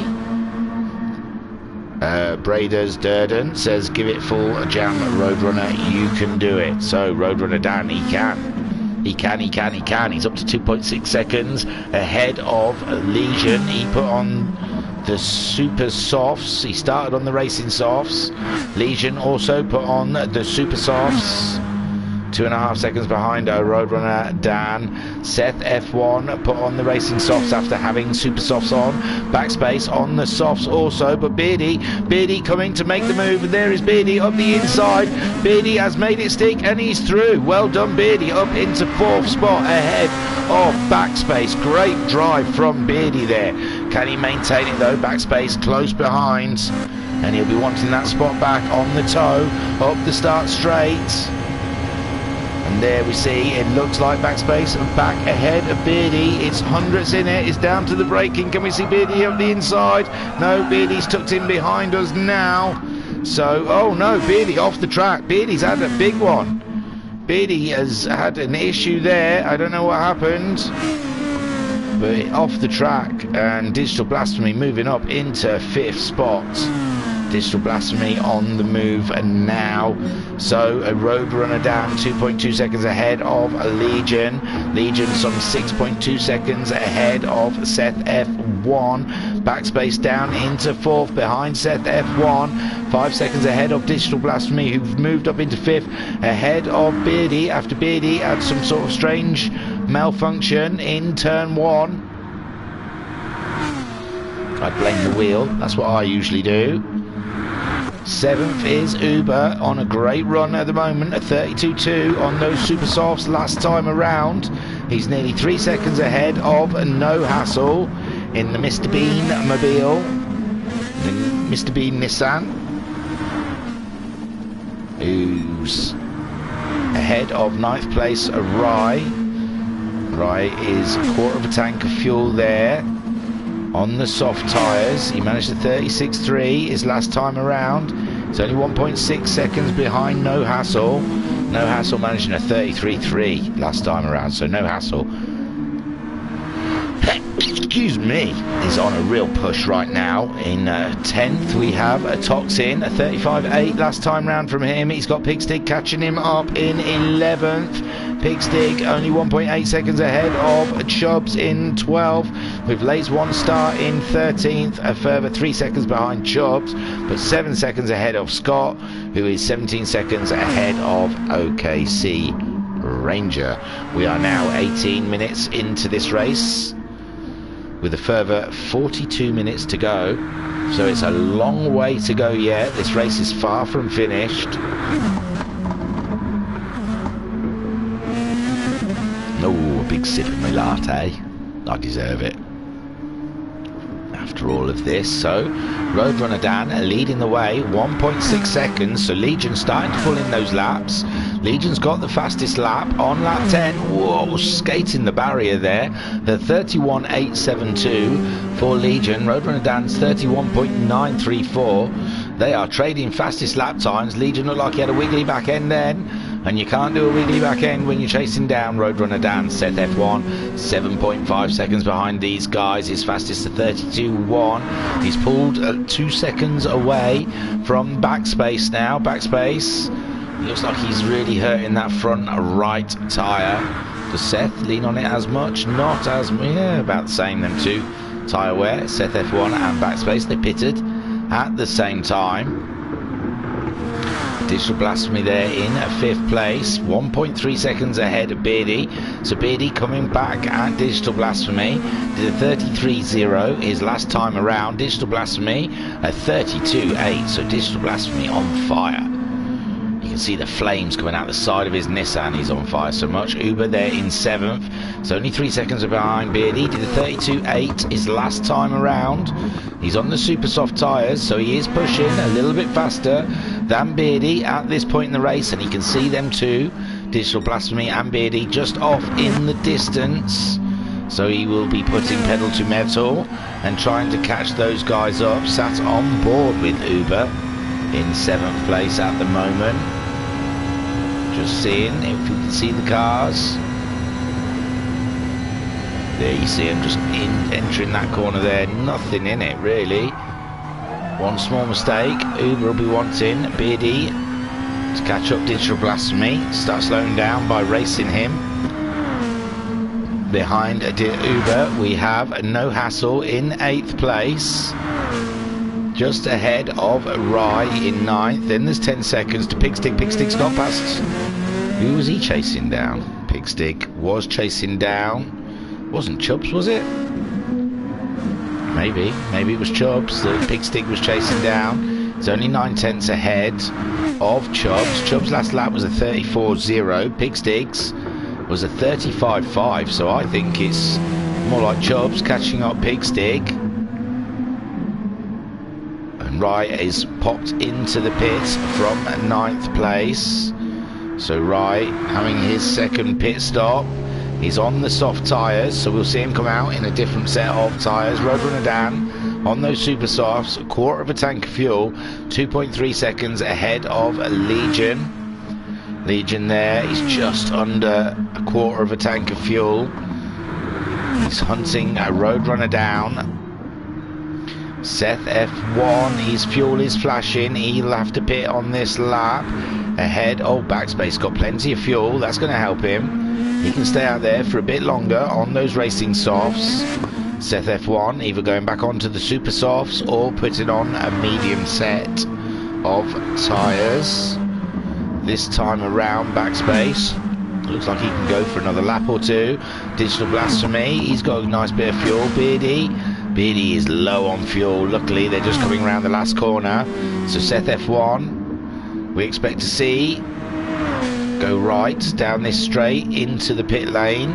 Braders Durden says, give it full jam, Roadrunner, you can do it. So Roadrunner Dan, he can. He can. He's up to 2.6 seconds ahead of Legion. He put on the super softs. He started on the racing softs. Legion also put on the super softs. 2.5 seconds behind Roadrunner Dan. Seth F1 put on the racing softs after having super softs on. Backspace on the softs also, but Beardy coming to make the move, and there is Beardy up the inside. Beardy has made it stick and he's through. Well done, Beardy, up into 4th spot ahead of Backspace. Great drive from Beardy there. Can he maintain it though? Backspace close behind, and he'll be wanting that spot back on the toe up the start straight. And there we see, it looks like Backspace back ahead of Beardy. It's hundreds in it, it's down to the braking. Can we see Beardy up the inside? No, Beardy's tucked in behind us now. So, oh no, Beardy off the track. Beardy's had a big one. Beardy has had an issue there. I don't know what happened. But off the track, and Digital Blasphemy moving up into 5th spot. Digital Blasphemy on the move and now. So a Roadrunner down 2.2 seconds ahead of Legion. Legion some 6.2 seconds ahead of Seth F1. Backspace down into 4th behind Seth F1. 5 seconds ahead of Digital Blasphemy, who've moved up into 5th ahead of Beardy after Beardy had some sort of strange malfunction in turn 1. I blame the wheel, that's what I usually do. 7th is Uber on a great run at the moment, a 32.2 on those super softs last time around. He's nearly 3 seconds ahead of No Hassle in the Mr. Bean Mobile, the Mr. Bean Nissan, who's ahead of 9th place Rye. Rye is a quarter of a tank of fuel there. On the soft tyres, he managed a 36.3 his last time around. It's only 1.6 seconds behind No Hassle. No Hassle managing a 33.3 last time around, so No Hassle, excuse me, is on a real push right now. In 10th we have a Toxin, a 35.8 last time round from him. He's got Pigstick catching him up in 11th. Pigstick only 1.8 seconds ahead of Chubbs in 12th, with Lays 1 star in 13th, a further 3 seconds behind Chubbs, but 7 seconds ahead of Scott, who is 17 seconds ahead of OKC Ranger. We are now 18 minutes into this race, with a further 42 minutes to go, so it's a long way to go yet. This race is far from finished. Oh, a big sip of my latte. I deserve it after all of this. So Roadrunner Dan leading the way, 1.6 seconds, so Legion starting to pull in those laps. Legion's got the fastest lap on lap 10. Whoa, skating the barrier there. The 31.872 for Legion. Roadrunner Dan's 31.934. They are trading fastest lap times. Legion looked like he had a wiggly back end then, and you can't do a wiggly back end when you're chasing down Roadrunner Dan. Seth F1 7.5 seconds behind these guys. His fastest to 32.1. He's pulled 2 seconds away from backspace now. Backspace looks like he's really hurting that front right tyre. Does Seth lean on it as much? Not as, yeah, about the same, them two tyre wear. Seth F1 and backspace, they pitted at the same time. Digital Blasphemy there in 5th place, 1.3 seconds ahead of Beardy. So Beardy coming back at Digital Blasphemy, did a 33.0 his last time around. Digital Blasphemy a 32.8, so Digital Blasphemy on fire. You can see the flames coming out the side of his Nissan. He's on fire so much. Uber there in 7th. It's only 3 seconds behind Beardy. Did a 32.8 his last time around. He's on the super soft tyres, so he is pushing a little bit faster than Beardy at this point in the race, and he can see them too. Digital Blasphemy and Beardy just off in the distance. So he will be putting pedal to metal and trying to catch those guys up. Sat on board with Uber in 7th place at the moment. Just seeing if we can see the cars. There you see him just entering that corner there. Nothing in it really. One small mistake. Uber will be wanting Beardy to catch up Digital Blasphemy. Start slowing down by racing him. Behind Uber we have No Hassle in 8th place. Just ahead of Rye in 9th. Then there's 10 seconds to Pigstick. Pigstick's got past. Who was he chasing down? Pigstick was chasing down. Wasn't Chubbs, was it? Maybe it was Chubbs that Pigstick was chasing down. It's only 9/10 ahead of Chubbs. Chubbs' last lap was a 34.0. Pigstick's was a 35.5. So I think it's more like Chubbs catching up Pigstick. And Rye is popped into the pits from 9th place. So Rye having his second pit stop. He's on the soft tyres, so we'll see him come out in a different set of tyres. Roadrunner Dan on those super softs, a quarter of a tank of fuel, 2.3 seconds ahead of Legion. Legion there, he's just under a quarter of a tank of fuel. He's hunting a Roadrunner down. Seth F1, his fuel is flashing. He'll have to pit on this lap. Ahead of backspace, got plenty of fuel. That's going to help him. He can stay out there for a bit longer on those racing softs. Seth F1 either going back onto the super softs or putting on a medium set of tyres. This time around backspace. Looks like he can go for another lap or two. Digital Blasphemy, he's got a nice bit of fuel. Beardy is low on fuel. Luckily they're just coming around the last corner. So Seth F1 we expect to see go right down this straight into the pit lane,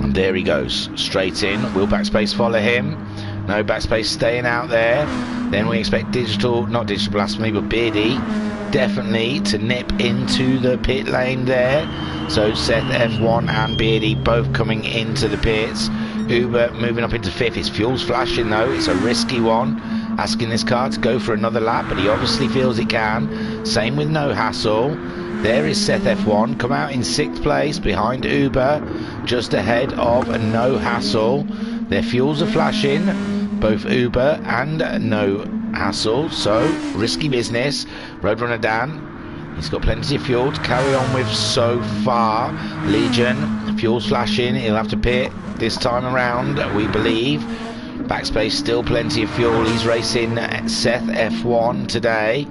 and there he goes straight in. Will backspace follow him? No, backspace staying out there. Then we expect not Digital Blasphemy, but Beardy definitely to nip into the pit lane there. So Seth F1 and Beardy both coming into the pits. Uber moving up into 5th. His fuel's flashing though. It's a risky one, asking this car to go for another lap, but he obviously feels it can. Same with No Hassle. There is Seth F1 come out in 6th place behind Uber, just ahead of No Hassle. Their fuels are flashing, both Uber and No Hassle, so risky business. Roadrunner Dan, he's got plenty of fuel to carry on with so far. Legion, fuel's flashing, he'll have to pit this time around, we believe. Backspace, still plenty of fuel. He's racing Seth F1 today.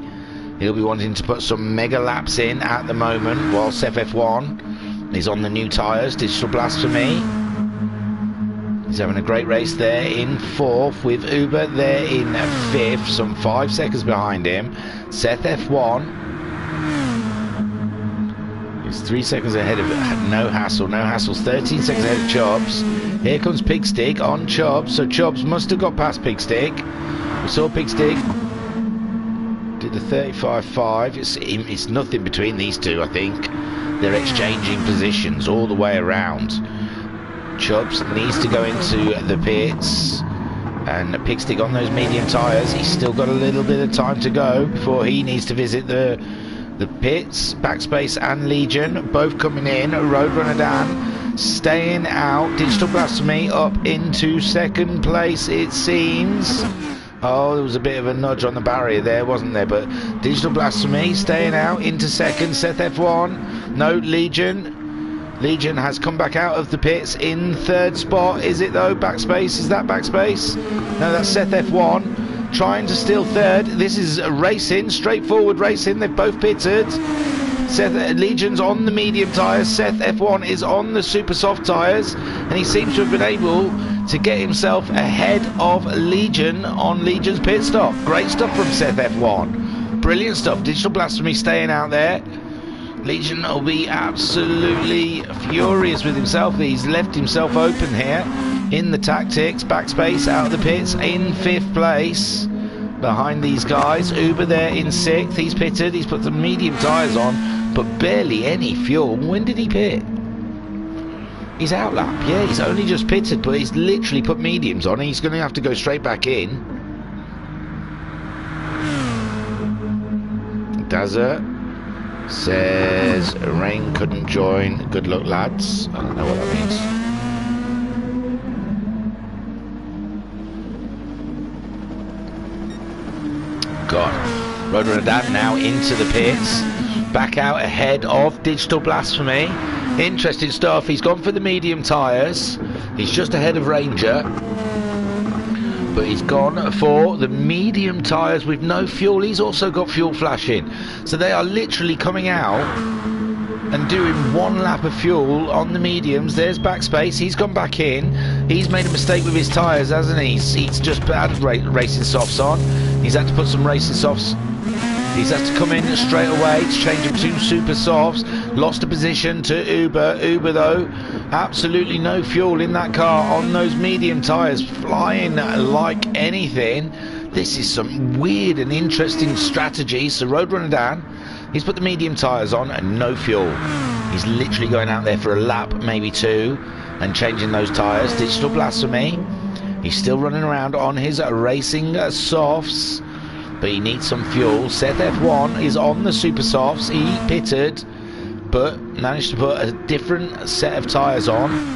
He'll be wanting to put some mega laps in at the moment, while Seth F1 is on the new tyres. Digital Blasphemy, he's having a great race there in 4th, with Uber there in 5th, some 5 seconds behind him. Seth F1 is 3 seconds ahead of No Hassle. No Hassle's 13 seconds ahead of Chubbs. Here comes Pigstick on Chubbs, so Chubbs must have got past Pigstick. We saw Pigstick Did a 35.5. It's nothing between these two, I think. They're exchanging positions all the way around. Chubbs needs to go into the pits, and Pigstick on those medium tyres. He's still got a little bit of time to go before he needs to visit the pits. Backspace and Legion both coming in. Roadrunner Dan staying out. Digital Blasphemy up into second place, it seems. Oh, there was a bit of a nudge on the barrier there, wasn't there? But Digital Blasphemy staying out into second. Seth F1. No, Legion has come back out of the pits in third spot. Is it though? Backspace? Is that Backspace? No, that's Seth F1 trying to steal third. This is racing, straightforward racing. They've both pitted. Legion's on the medium tyres. Seth F1 is on the super soft tyres, and he seems to have been able to get himself ahead of Legion on Legion's pit stop. Great stuff from Seth F1. Brilliant stuff. Digital Blasphemy staying out there. Legion will be absolutely furious with himself. He's left himself open here in the tactics. Backspace out of the pits in 5th place behind these guys. Uber there in 6th. He's pitted. He's put some medium tyres on, but barely any fuel. When did he pit? He's out lap. Yeah, he's only just pitted, but he's literally put mediums on. He's going to have to go straight back in. Desert says rain couldn't join. Good luck, lads. I don't know what that means. God. Roadrunner Dan now into the pits. Back out ahead of Digital Blasphemy. Interesting stuff. He's gone for the medium tyres. He's just ahead of Ranger. But he's gone for the medium tyres with no fuel. He's also got fuel flashing. So they are literally coming out and doing one lap of fuel on the mediums. There's Backspace. He's gone back in. He's made a mistake with his tyres, hasn't he? He's just added racing softs on. He's had to put some racing softs. He's had to come in straight away to change them to super softs. Lost a position to Uber. Uber though, absolutely no fuel in that car on those medium tyres, flying like anything. This is some weird and interesting strategy. So Roadrunner Dan, he's put the medium tyres on and no fuel. He's literally going out there for a lap, maybe 2, and changing those tyres. Digital Blasphemy, he's still running around on his racing softs, but he needs some fuel. Seth F1 is on the super softs. He pitted, but managed to put a different set of tyres on.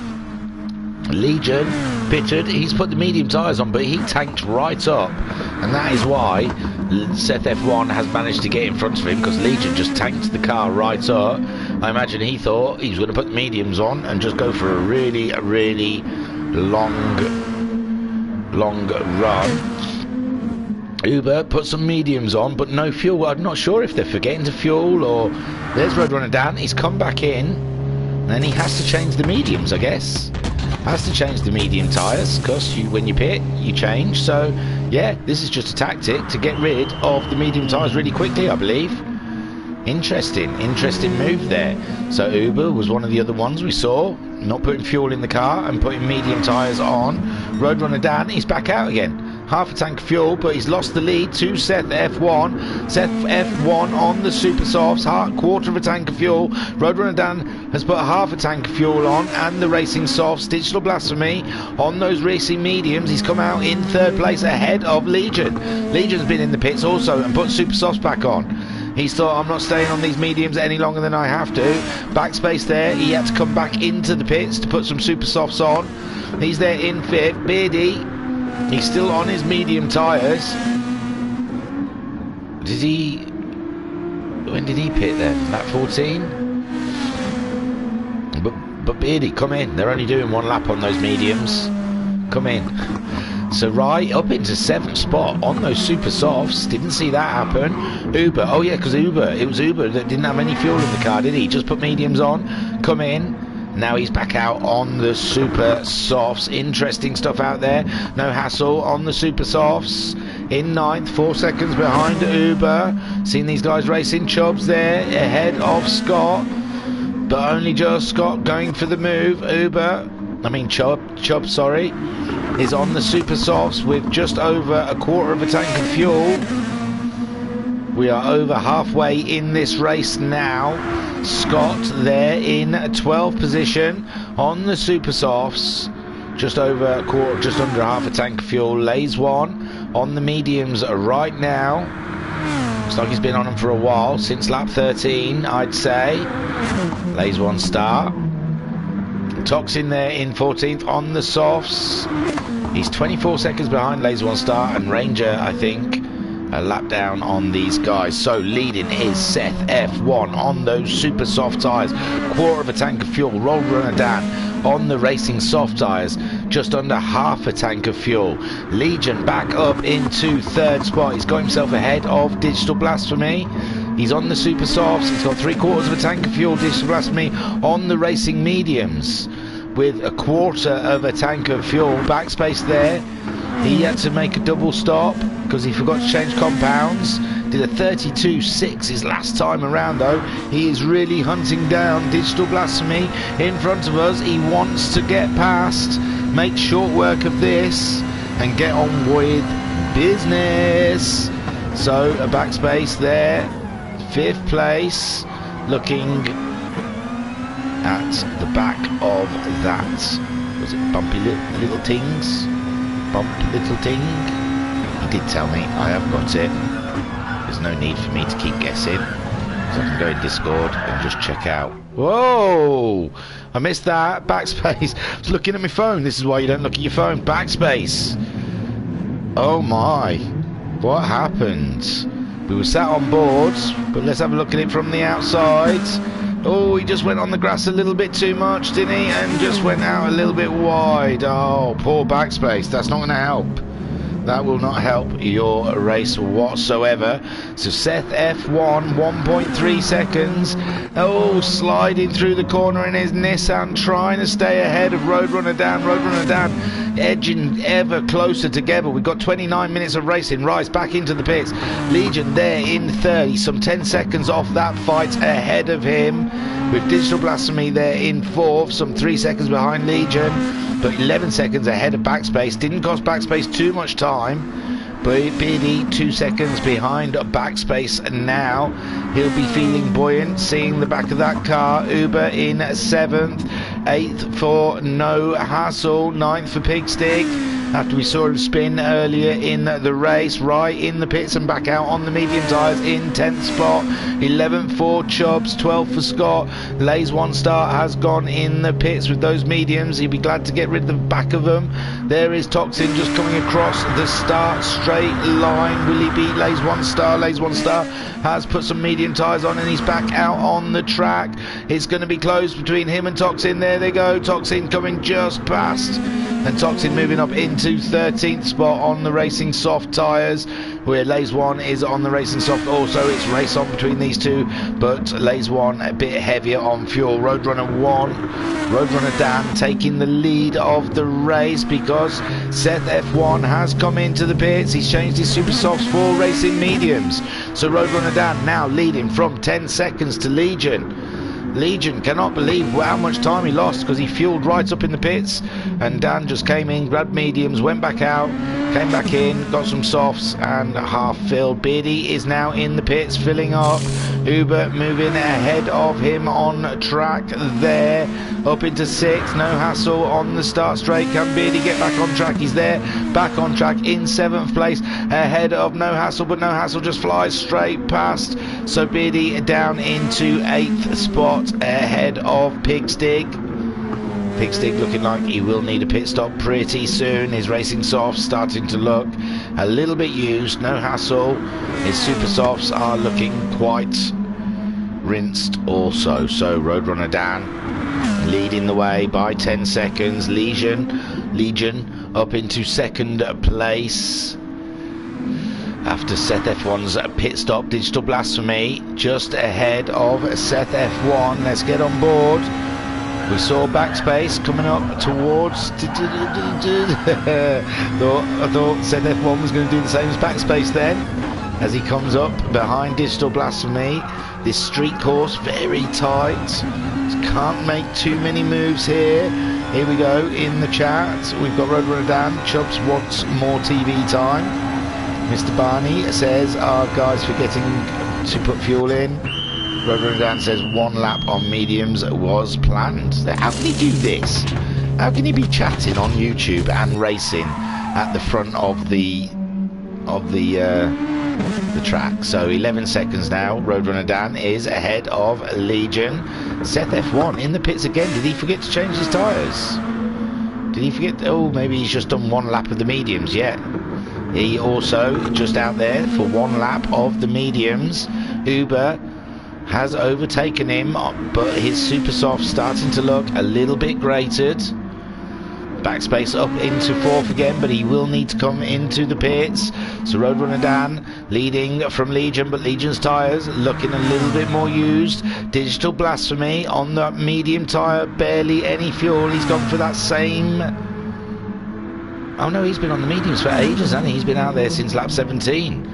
Legion pitted. He's put the medium tyres on, but he tanked right up, and that is why Seth F1 has managed to get in front of him, because Legion just tanked the car right up. I imagine he thought he was going to put the mediums on and just go for a really long run. Uber put some mediums on, but no fuel. I'm not sure if they're forgetting to fuel, or there's Roadrunner Dan. He's come back in, and he has to change the mediums, I guess. Has to change the medium tyres, because when you pit, you change. So, yeah, this is just a tactic to get rid of the medium tyres really quickly, I believe. Interesting move there. So Uber was one of the other ones we saw, not putting fuel in the car and putting medium tyres on. Roadrunner Dan, he's back out again. Half a tank of fuel, but he's lost the lead to Seth F1. Seth F1 on the super softs, quarter of a tank of fuel. Roadrunner Dan has put half a tank of fuel on, and the racing softs. Digital Blasphemy on those racing mediums. He's come out in 3rd place ahead of Legion. Legion's been in the pits also and put super softs back on. He's thought, I'm not staying on these mediums any longer than I have to. Backspace there. He had to come back into the pits to put some super softs on. He's there in 5th. Beardy, he's still on his medium tyres. When did he pit then? Lap 14? But Beardy, come in. They're only doing 1 lap on those mediums. Come in. So right up into 7th spot on those super softs. Didn't see that happen. Uber. Oh yeah, because it was Uber that didn't have any fuel in the car, did he? Just put mediums on. Come in. Now he's back out on the super softs. Interesting stuff out there. No hassle on the super softs. In 9th, 4 seconds behind Uber. Seen these guys racing. Chubbs there ahead of Scott, but only just Scott going for the move. Chubb, sorry, is on the super softs with just over a quarter of a tank of fuel. We are over halfway in this race now. Scott there in 12th position on the super softs. Just under half a tank of fuel. Lays one on the mediums right now. Looks like he's been on them for a while, since lap 13, I'd say. Lays one start. Toxin there in 14th on the softs. He's 24 seconds behind Lays one start, and Ranger, I think, a lap down on these guys. So leading is Seth F1 on those super soft tyres. Quarter of a tank of fuel. Road Runner Dan on the racing soft tyres. Just under half a tank of fuel. Legion back up into 3rd spot. He's got himself ahead of Digital Blasphemy. He's on the super softs. He's got 3/4 of a tank of fuel. Digital Blasphemy on the racing mediums with 1/4 of a tank of fuel. Backspace there. He had to make a double stop because he forgot to change compounds. Did a 32.6 his last time around though. He is really hunting down Digital Blasphemy in front of us. He wants to get past, make short work of this and get on with business. So a backspace there. 5th place, looking at the back of that. Was it Bumpy Little Tings? Bumpy Little Ting? He did tell me. I have got it. There's no need for me to keep guessing. So I can go in Discord and just check out. Whoa! I missed that. Backspace. I was looking at my phone. This is why you don't look at your phone. Backspace. Oh my. What happened? We were sat on boards, but let's have a look at it from the outside. Oh, he just went on the grass a little bit too much, didn't he? And just went out a little bit wide. Oh, poor backspace. That's not going to help. That will not help your race whatsoever. So Seth F1, 1.3 seconds. Oh, sliding through the corner in his Nissan, trying to stay ahead of Roadrunner Dan. Roadrunner Dan edging ever closer together. We've got 29 minutes of racing. Rice back into the pits. Legion there in 30, some 10 seconds off that fight ahead of him. With Digital Blasphemy there in 4th, some 3 seconds behind Legion, but 11 seconds ahead of Backspace. Didn't cost Backspace too much time, but Beardy 2 seconds behind Backspace now. He'll be feeling buoyant seeing the back of that car. Uber in 7th, 8th for No Hassle, 9th for Pigstick. After we saw him spin earlier in the race, right in the pits and back out on the medium tyres in 10th spot. 11th for Chubbs, 12th for Scott. Lays one start has gone in the pits with those mediums. He'd be glad to get rid of the back of them. There is Toxin just coming across the start straight line. Will he beat Lays one star? Lays one star has put some medium tyres on and he's back out on the track. It's going to be close between him and Toxin. There they go. Toxin coming just past. And Toxin moving up into 13th spot on the racing soft tyres, where Lays one is on the racing soft also. It's race on between these two, but Lays one a bit heavier on fuel. Roadrunner 1, Roadrunner Dan taking the lead of the race because Seth F1 has come into the pits. He's changed his super softs for racing mediums. So Roadrunner Dan now leading from 10 seconds to Legion. Legion cannot believe how much time he lost because he fueled right up in the pits, and Dan just came in, grabbed mediums, went back out, came back in, got some softs and half filled. Beardy is now in the pits filling up. Uber moving ahead of him on track there, up into 6th. No Hassle on the start straight. Can Beardy get back on track? He's there, back on track in 7th place ahead of No Hassle, but No Hassle just flies straight past. So Beardy down into 8th spot ahead of Pigstick. Pigstick looking like he will need a pit stop pretty soon. His racing softs starting to look a little bit used. No Hassle. His super softs are looking quite rinsed also. So Roadrunner Dan leading the way by 10 seconds. Legion up into 2nd place. After Seth F1's pit stop, Digital Blasphemy just ahead of Seth F1. Let's get on board. We saw Backspace coming up towards... I thought Seth F1 was going to do the same as Backspace then, as he comes up behind Digital Blasphemy. This street course very tight. Can't make too many moves here. Here we go in the chat. We've got Roadrunner Dan. Chubbs wants more TV time. Mr. Barney says, "Are guys forgetting to put fuel in?" Roadrunner Dan says, "1 lap on mediums was planned." How can he do this? How can he be chatting on YouTube and racing at the front of the track? So 11 seconds now. Roadrunner Dan is ahead of Legion. Seth F1 in the pits again. Did he forget to change his tyres? Did he forget? Oh, maybe he's just done 1 lap of the mediums. Yeah. He also just out there for 1 lap of the mediums. Uber has overtaken him, but his super soft starting to look a little bit grated. Backspace up into 4th again, but he will need to come into the pits. So Roadrunner Dan leading from Legion, but Legion's tyres looking a little bit more used. Digital Blasphemy on that medium tyre, barely any fuel. He's gone for that same... Oh no, he's been on the mediums for ages, hasn't he? He's been out there since lap 17.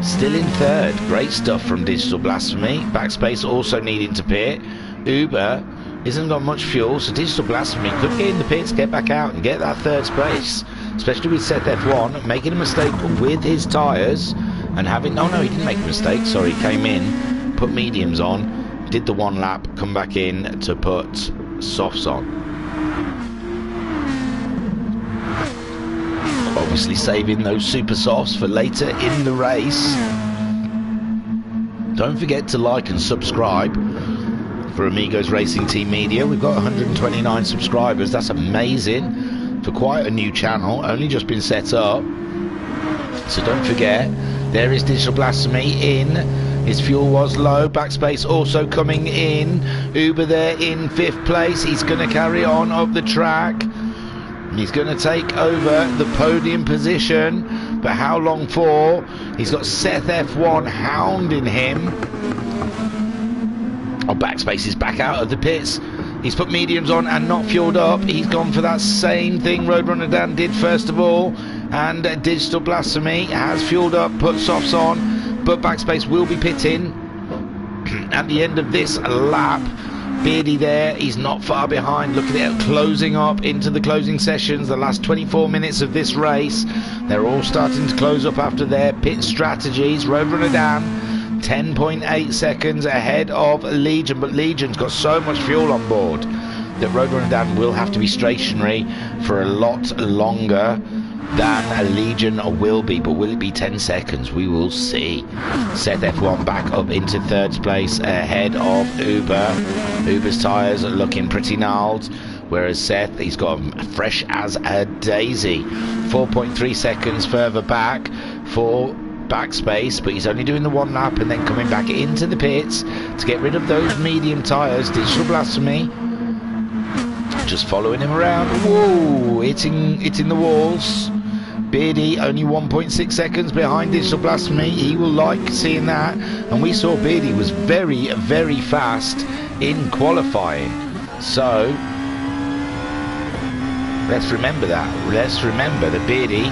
Still in 3rd. Great stuff from Digital Blasphemy. Backspace also needing to pit. Uber isn't got much fuel, so Digital Blasphemy could get in the pits, get back out and get that 3rd space, especially with Seth F1 making a mistake with his tyres and having... Oh no, he didn't make a mistake, sorry, he came in, put mediums on, did the 1 lap, come back in to put softs on. Obviously saving those super softs for later in the race. Don't forget to like and subscribe for Amigos Racing Team Media. We've got 129 subscribers. That's amazing for quite a new channel, only just been set up. So don't forget, there is Digital Blasphemy in. His fuel was low. Backspace also coming in. Uber there in 5th place. He's going to carry on up the track. He's going to take over the podium position, but how long for? He's got Seth F1 hounding him. Oh, Backspace is back out of the pits. He's put mediums on and not fueled up. He's gone for that same thing Roadrunner Dan did first of all, and Digital Blasphemy has fueled up, put softs on, but Backspace will be pitting at the end of this lap. Beardy there, he's not far behind. Look at it, closing up into the closing sessions, the last 24 minutes of this race. They're all starting to close up after their pit strategies. Roadrunner Dan 10.8 seconds ahead of Legion, but Legion's got so much fuel on board that Roadrunner Dan will have to be stationary for a lot longer than a Legion will be. But will it be 10 seconds? We will see. Seth F1 back up into 3rd place ahead of Uber. Uber's tyres are looking pretty gnarled, whereas Seth, he's got fresh as a daisy. 4.3 seconds further back for Backspace, but he's only doing the 1 lap and then coming back into the pits to get rid of those medium tyres. Digital Blasphemy just following him around. Whoa, hitting the walls. Beardy only 1.6 seconds behind Digital Blasphemy. He will like seeing that, and we saw Beardy was very, very fast in qualifying. So let's remember that. Let's remember that Beardy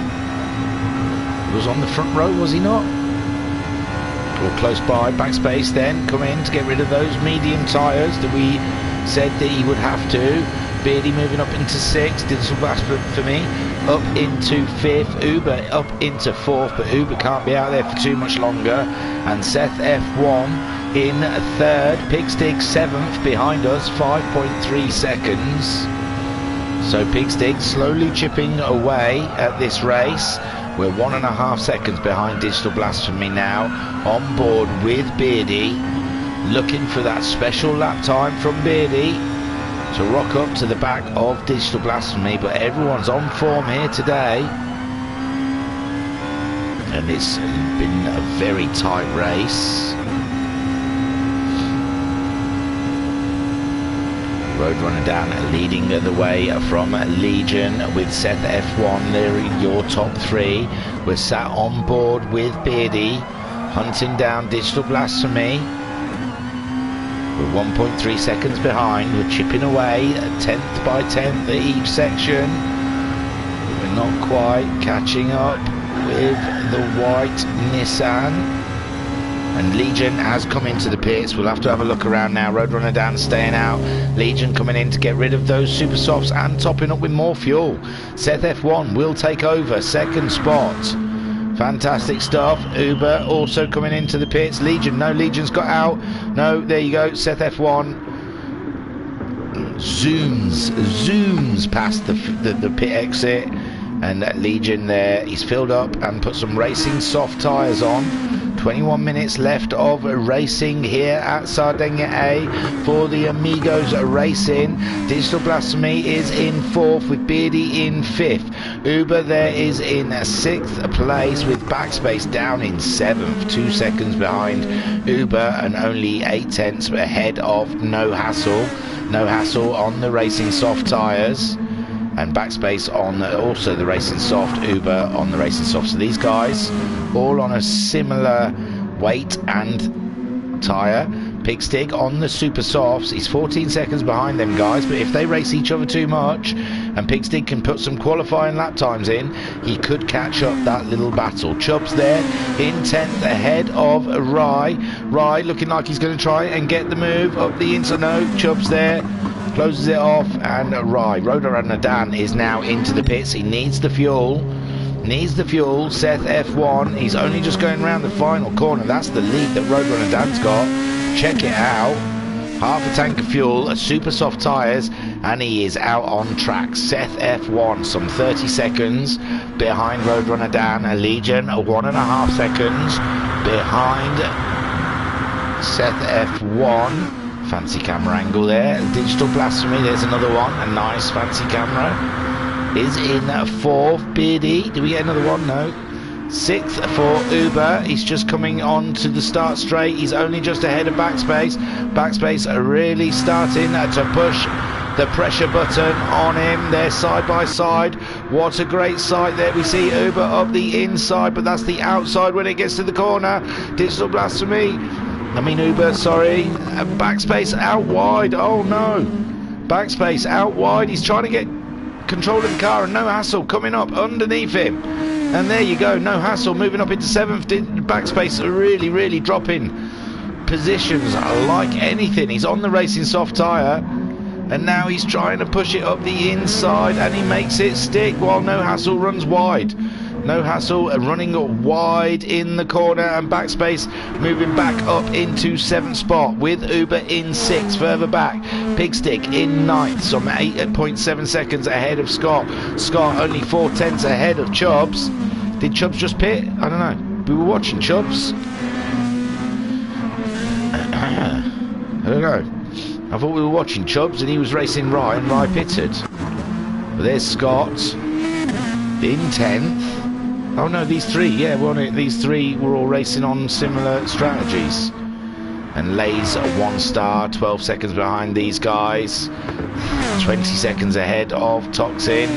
was on the front row, was he not? Or close by. Backspace then come in to get rid of those medium tyres that we said that he would have to. Beardy moving up into 6th. Digital Blasphemy up into 5th. Uber up into 4th, but Uber can't be out there for too much longer. And Seth F1 in 3rd. Pigstig 7th behind us, 5.3 seconds. So Pigstig slowly chipping away at this race. We're 1.5 seconds behind Digital Blasphemy now, on board with Beardy, looking for that special lap time from Beardy to rock up to the back of Digital Blasphemy. But everyone's on form here today, and it's been a very tight race. Roadrunner Dan leading the way from Legion with Seth F1. They're your top 3. We're sat on board with Beardy, hunting down Digital Blasphemy. We're 1.3 seconds behind. We're chipping away 10th by 10th at each section. We're not quite catching up with the white Nissan. And Legion has come into the pits. We'll have to have a look around now. Roadrunner Dan staying out. Legion coming in to get rid of those super softs and topping up with more fuel. Seth F1 will take over 2nd spot Fantastic stuff. Uber also coming into the pits. Legion, no, Legion's got out. No, there you go. Seth F1 zooms past the pit exit, and that Legion there, he's filled up and put some racing soft tyres on. 21 minutes left of racing here at Sardegna A for the Amigos Racing. Digital Blasphemy is in 4th with Beardy in 5th. Uber there is in 6th place with Backspace down in 7th, 2 seconds behind Uber and only 8 tenths ahead of No Hassle. No Hassle on the racing soft tyres, and Backspace on also the racing soft, Uber on the racing soft. So these guys all on a similar weight and tyre. Pigstig on the super softs, he's 14 seconds behind them guys, but if they race each other too much and Pigstig can put some qualifying lap times in, he could catch up that little battle. Chubb's there in 10th ahead of Rye. Rye looking like he's going to try and get the move up the inside. No, Chubb's there, closes it off, and Rye. Rodoran is now into the pits. He needs the fuel. Seth F1, he's only just going around the final corner. That's the lead that Roadrunner Dan's got. Check it out. Half a tank of fuel, super soft tyres, and he is out on track. Seth F1, some 30 seconds behind Roadrunner Dan. A Legion, 1.5 seconds behind Seth F1. Fancy camera angle there. Digital Blasphemy, there's another one. A nice fancy camera. Is in 4th. Beardy, do we get another one? No. 6th for Uber. He's just coming on to the start straight. He's only just ahead of Backspace. Backspace are really starting to push the pressure button on him. They're side by side. What a great sight there. We see Uber up the inside, but that's the outside when it gets to the corner. Digital Blasphemy. Uber, sorry. Backspace out wide. Oh no. Backspace out wide. He's trying to get control of the car, and No Hassle coming up underneath him. And there you go, No Hassle moving up into 7th. Backspace really dropping positions like anything. He's on the racing soft tyre, and now he's trying to push it up the inside, and he makes it stick while No Hassle runs wide. No Hassle running wide in the corner, and Backspace moving back up into 7th spot with Uber in 6th further back. Pigstig in 9th, some 8.7 seconds ahead of Scott. Scott only 4 tenths ahead of Chubbs. Did Chubbs just pit? I don't know. We were watching Chubbs. I don't know. I thought we were watching Chubbs and he was racing Rye, and Rye pitted. But there's Scott in 10th. Oh no, these three, yeah, these three were all racing on similar strategies. And Lay's a 1 star, 12 seconds behind these guys, 20 seconds ahead of Toxin.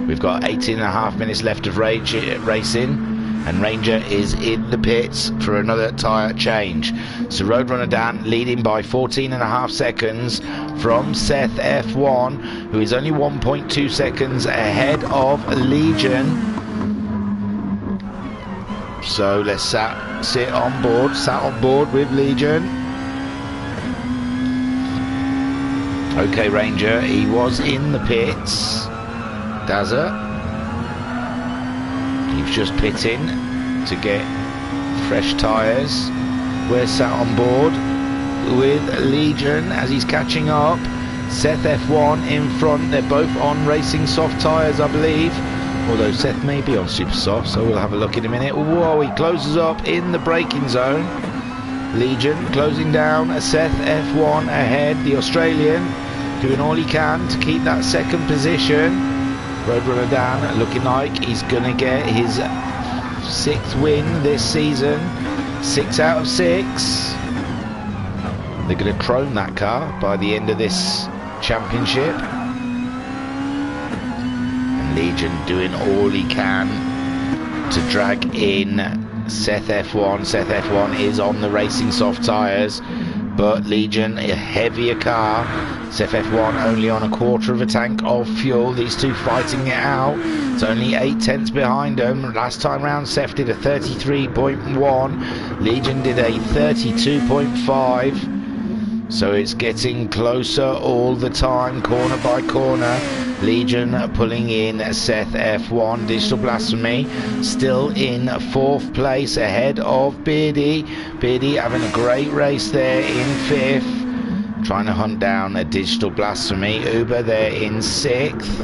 We've got 18.5 minutes left of racing, and Ranger is in the pits for another tyre change. So Roadrunner Dan leading by 14.5 seconds from Seth F1, who is only 1.2 seconds ahead of Legion. So let's sat on board with Legion. Okay, Ranger, he was in the pits. Dazza, he was just pitting to get fresh tyres. We're sat on board with Legion as he's catching up. Seth F1 in front. They're both on racing soft tyres, I believe. Although Seth may be on super soft, so we'll have a look in a minute. Whoa, he closes up in the braking zone. Legion closing down. Seth F1 ahead. The Australian doing all he can to keep that 2nd position. Roadrunner Dan looking like he's going to get his 6th win this season. 6 out of 6. They're going to chrome that car by the end of this championship. Legion doing all he can to drag in Seth F1. Seth F1 is on the racing soft tyres, but Legion, a heavier car. Seth F1 only on 1/4 of a tank of fuel. These two fighting it out. It's only 8 tenths behind them. Last time round Seth did a 33.1. Legion did a 32.5. So it's getting closer all the time, corner by corner. Legion pulling in Seth F1. Digital Blasphemy still in 4th place ahead of Beardy. Beardy having a great race there in 5th. Trying to hunt down a Digital Blasphemy. Uber there in 6th.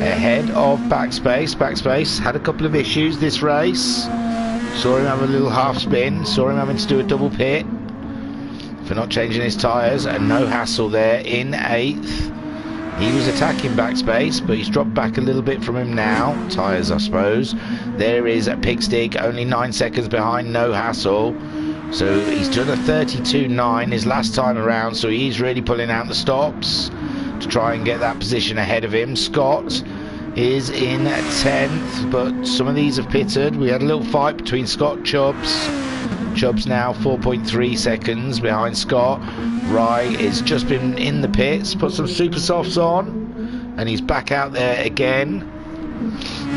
Ahead of Backspace. Backspace had a couple of issues this race. Saw him have a little half spin. Saw him having to do a double pit for not changing his tyres, and No Hassle there in 8th. He was attacking Backspace, but he's dropped back a little bit from him now. Tyres, I suppose. There is Pigstick, only 9 seconds behind No Hassle. So he's done a 32.9 his last time around, so he's really pulling out the stops to try and get that position ahead of him. Scott is in 10th, but some of these have pitted. We had a little fight between Scott Chubbs. Chubbs now 4.3 seconds behind Scott. Rye has just been in the pits, put some super softs on, and he's back out there again.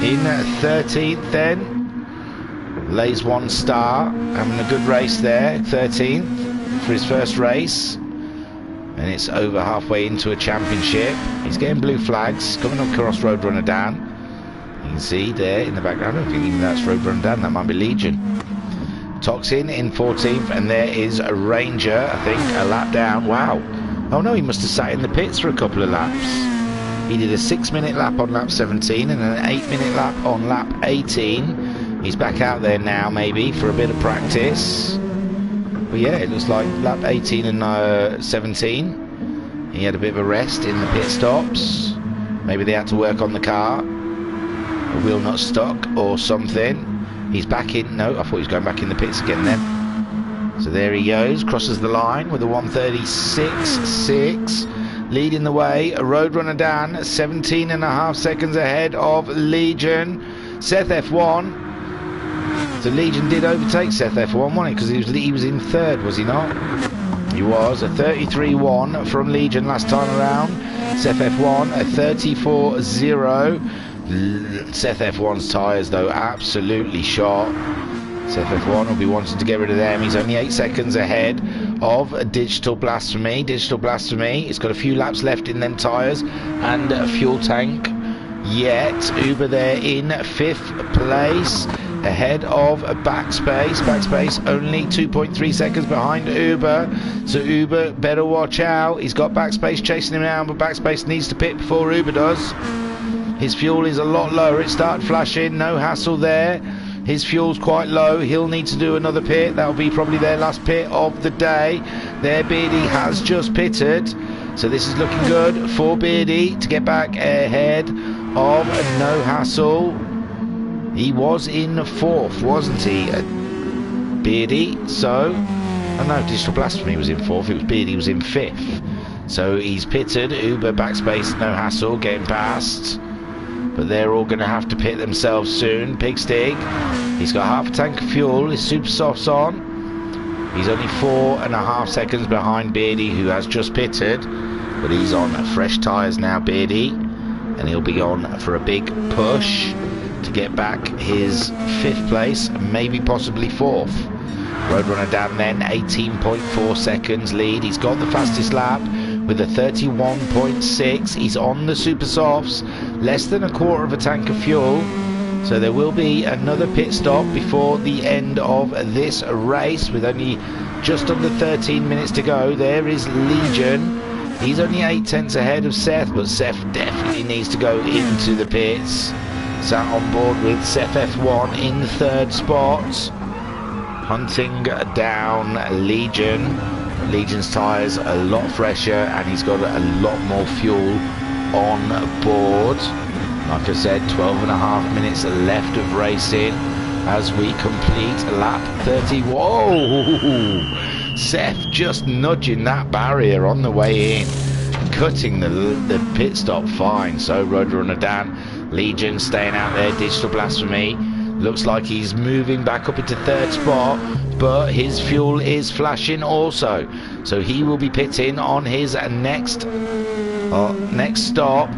In 13th then, lays 1 star, having a good race there, 13th for his first race. And it's over halfway into a championship. He's getting blue flags, coming across Roadrunner Dan. You can see there in the background, I don't think even that's Roadrunner Dan, that might be Legion. Toxin in 14th, and there is a Ranger, I think, a lap down. Wow. Oh no, he must have sat in the pits for a couple of laps. He did a 6-minute lap on lap 17 and an 8-minute lap on lap 18. He's back out there now, maybe, for a bit of practice. But yeah, it looks like lap 18 and 17. He had a bit of a rest in the pit stops. Maybe they had to work on the car. A wheel nut stuck or something. He's back in. No, I thought he was going back in the pits again then. So there he goes, crosses the line with a 1:36.6, leading the way. A Roadrunner Dan, 17.5 seconds ahead of Legion. Seth F1. So Legion did overtake Seth F1, wasn't it? Because he was in 3rd, was he not? He was. A 33.1 from Legion last time around. Seth F1 a 34.0. Seth F1's tyres though absolutely shot. Seth F1 will be wanting to get rid of them. He's only 8 seconds ahead of Digital Blasphemy. Digital Blasphemy, it's got a few laps left in them tyres and a fuel tank. Yet Uber there in 5th place ahead of Backspace. Backspace only 2.3 seconds behind Uber, so Uber better watch out. He's got Backspace chasing him down, but Backspace needs to pit before Uber does. His fuel is a lot lower. It started flashing. No Hassle there. His fuel's quite low. He'll need to do another pit. That'll be probably their last pit of the day. There, Beardy has just pitted, so this is looking good for Beardy to get back ahead of No Hassle. He was in 4th, wasn't he, Beardy? So, oh no, Digital Blasphemy was in 4th. It was Beardy was in 5th. So he's pitted. Uber, Backspace, No Hassle getting past. But they're all going to have to pit themselves soon. Pigstick, he's got half a tank of fuel. His super softs on. He's only 4.5 seconds behind Beardy, who has just pitted. But he's on fresh tyres now, Beardy. And he'll be on for a big push to get back his 5th place, maybe possibly 4th. Roadrunner Dan then 18.4 seconds lead. He's got the fastest lap with a 31.6. He's on the super softs, less than a quarter of a tank of fuel. So there will be another pit stop before the end of this race, with only just under 13 minutes to go. There is Legion. He's only 8 tenths ahead of Seth, but Seth definitely needs to go into the pits. Sat on board with Seth F1 in 3rd spot, hunting down Legion. Legion's tyres a lot fresher, and he's got a lot more fuel on board. Like I said, 12.5 minutes left of racing as we complete lap 30. Whoa! Seth just nudging that barrier on the way in, cutting the pit stop fine. So Roadrunner Dan, Legion staying out there. Digital Blasphemy looks like he's moving back up into 3rd spot, but his fuel is flashing also, so he will be pitting on his next stop.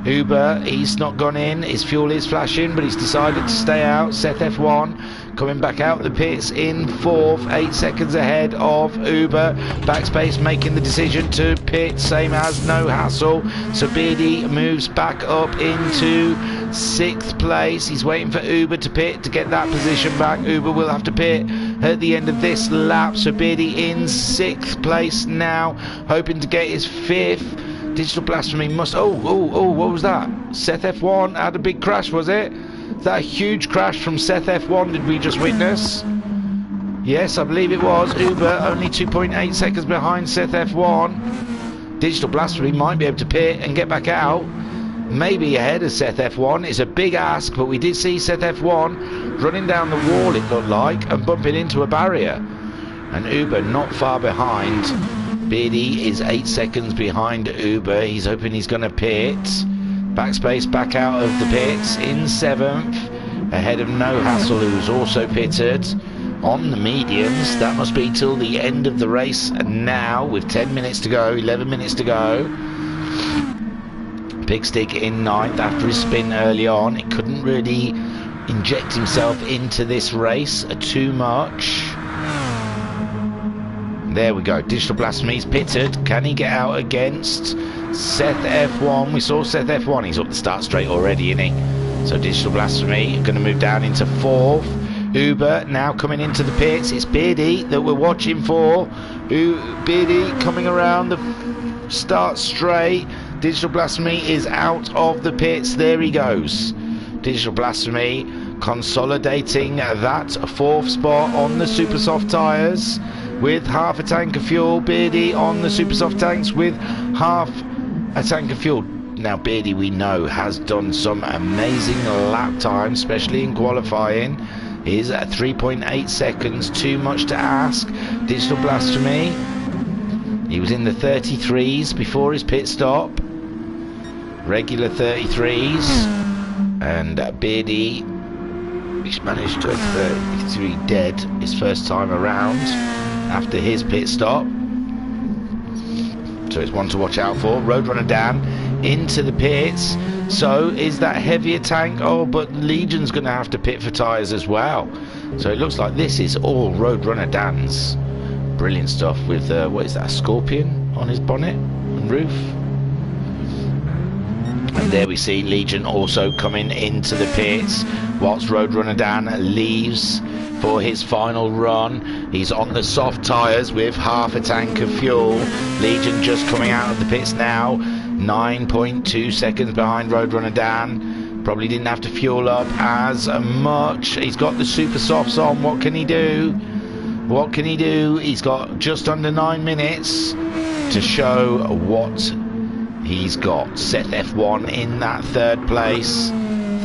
Uber, he's not gone in, his fuel is flashing, but he's decided to stay out. Seth F1 coming back out the pits in 4th, 8 seconds ahead of Uber. Backspace making the decision to pit, same as No Hassle. So Beardy moves back up into 6th place. He's waiting for Uber to pit to get that position back. Uber will have to pit at the end of this lap. So Beardy in 6th place now, hoping to get his 5th. Digital Blasphemy must... Oh, what was that? Seth F1 had a big crash, was it? Is that a huge crash from Seth F1 did we just witness? Yes, I believe it was. Uber only 2.8 seconds behind Seth F1. Digital Blasphemy might be able to pit and get back out. Maybe ahead of Seth F1. It's a big ask, but we did see Seth F1 running down the wall, it looked like, and bumping into a barrier. And Uber not far behind. Beardy is 8 seconds behind Uber. He's hoping he's going to pit. Backspace back out of the pits in 7th, ahead of No Hassle, who's also pitted on the mediums. That must be till the end of the race. And now, with 10 minutes to go, 11 minutes to go, Pigstick in 9th after his spin early on. He couldn't really inject himself into this race too much. There we go. Digital Blasphemy's pitted. Can he get out against Seth F1? We saw Seth F1. He's up the start straight already, isn't he? So Digital Blasphemy going to move down into 4th. Uber now coming into the pits. It's Beardy that we're watching for. Beardy coming around the start straight. Digital Blasphemy is out of the pits. There he goes. Digital Blasphemy consolidating that 4th spot on the super soft tyres with half a tank of fuel. Beardy on the super soft tanks with half a tank of fuel. Now Beardy, we know, has done some amazing lap times, especially in qualifying. Is at 3.8 seconds too much to ask? Digital Blasphemy, he was in the 33s before his pit stop, regular 33s, and Beardy, he's managed to have 33 dead his first time around after his pit stop. So it's one to watch out for. Roadrunner Dan into the pits. So is that heavier tank? Oh, but Legion's going to have to pit for tyres as well. So it looks like this is all Roadrunner Dan's. Brilliant stuff with, what is that, a scorpion on his bonnet and roof? And there we see Legion also coming into the pits whilst Roadrunner Dan leaves for his final run. He's on the soft tyres with half a tank of fuel. Legion just coming out of the pits now, 9.2 seconds behind Roadrunner Dan. Probably didn't have to fuel up as much. He's got the super softs on. What can he do? What can he do? He's got just under 9 minutes to show what he's got. Seth F1 in that 3rd place,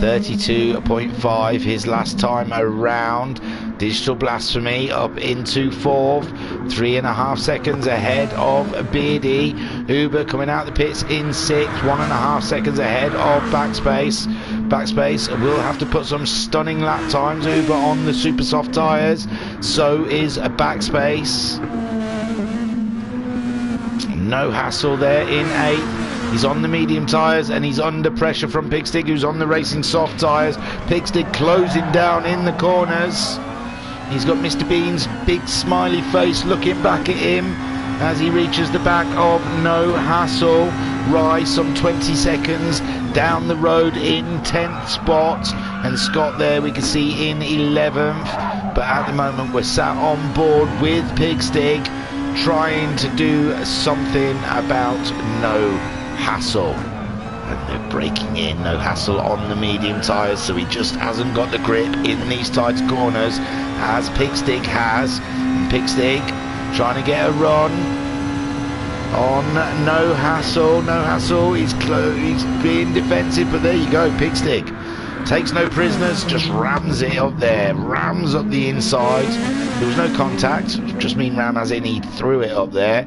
32.5 his last time around. Digital Blasphemy up into 4th, 3.5 seconds ahead of Beardy. Uber coming out the pits in 6th, 1.5 seconds ahead of Backspace. Backspace will have to put some stunning lap times. Uber on the super soft tyres, so is Backspace. No Hassle there in 8th. He's on the medium tyres and he's under pressure from Pigstick, who's on the racing soft tyres. Pigstick closing down in the corners. He's got Mr. Bean's big smiley face looking back at him as he reaches the back of No Hassle. Rye some 20 seconds down the road in 10th spot, and Scott there we can see in 11th. But at the moment we're sat on board with Pigstick trying to do something about No Hassle. And they're breaking in. No Hassle on the medium tyres, so he just hasn't got the grip in these tight corners as Pigstick has. And Pigstick trying to get a run on No Hassle. No Hassle, he's being defensive, but there you go. Pigstick takes no prisoners, just rams it up there, rams up the inside. There was no contact, just mean ram as in he threw it up there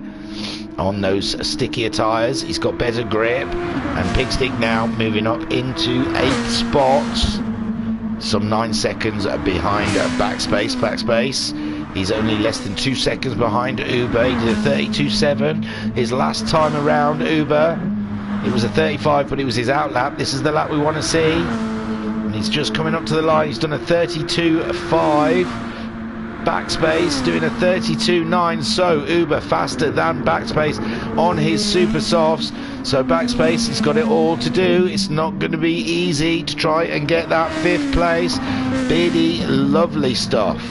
on those stickier tyres. He's got better grip, and Pigstick now moving up into 8th spot, some 9 seconds behind Backspace. He's only less than 2 seconds behind Uber. He did a 32.7 his last time around. Uber It was a 35, but it was his out lap. This is the lap we want to see. And he's just coming up to the line. He's done a 32.5. Backspace doing a 32.9. So Uber faster than Backspace on his super softs. So Backspace has got it all to do. It's not going to be easy to try and get that 5th place. Beardy, lovely stuff.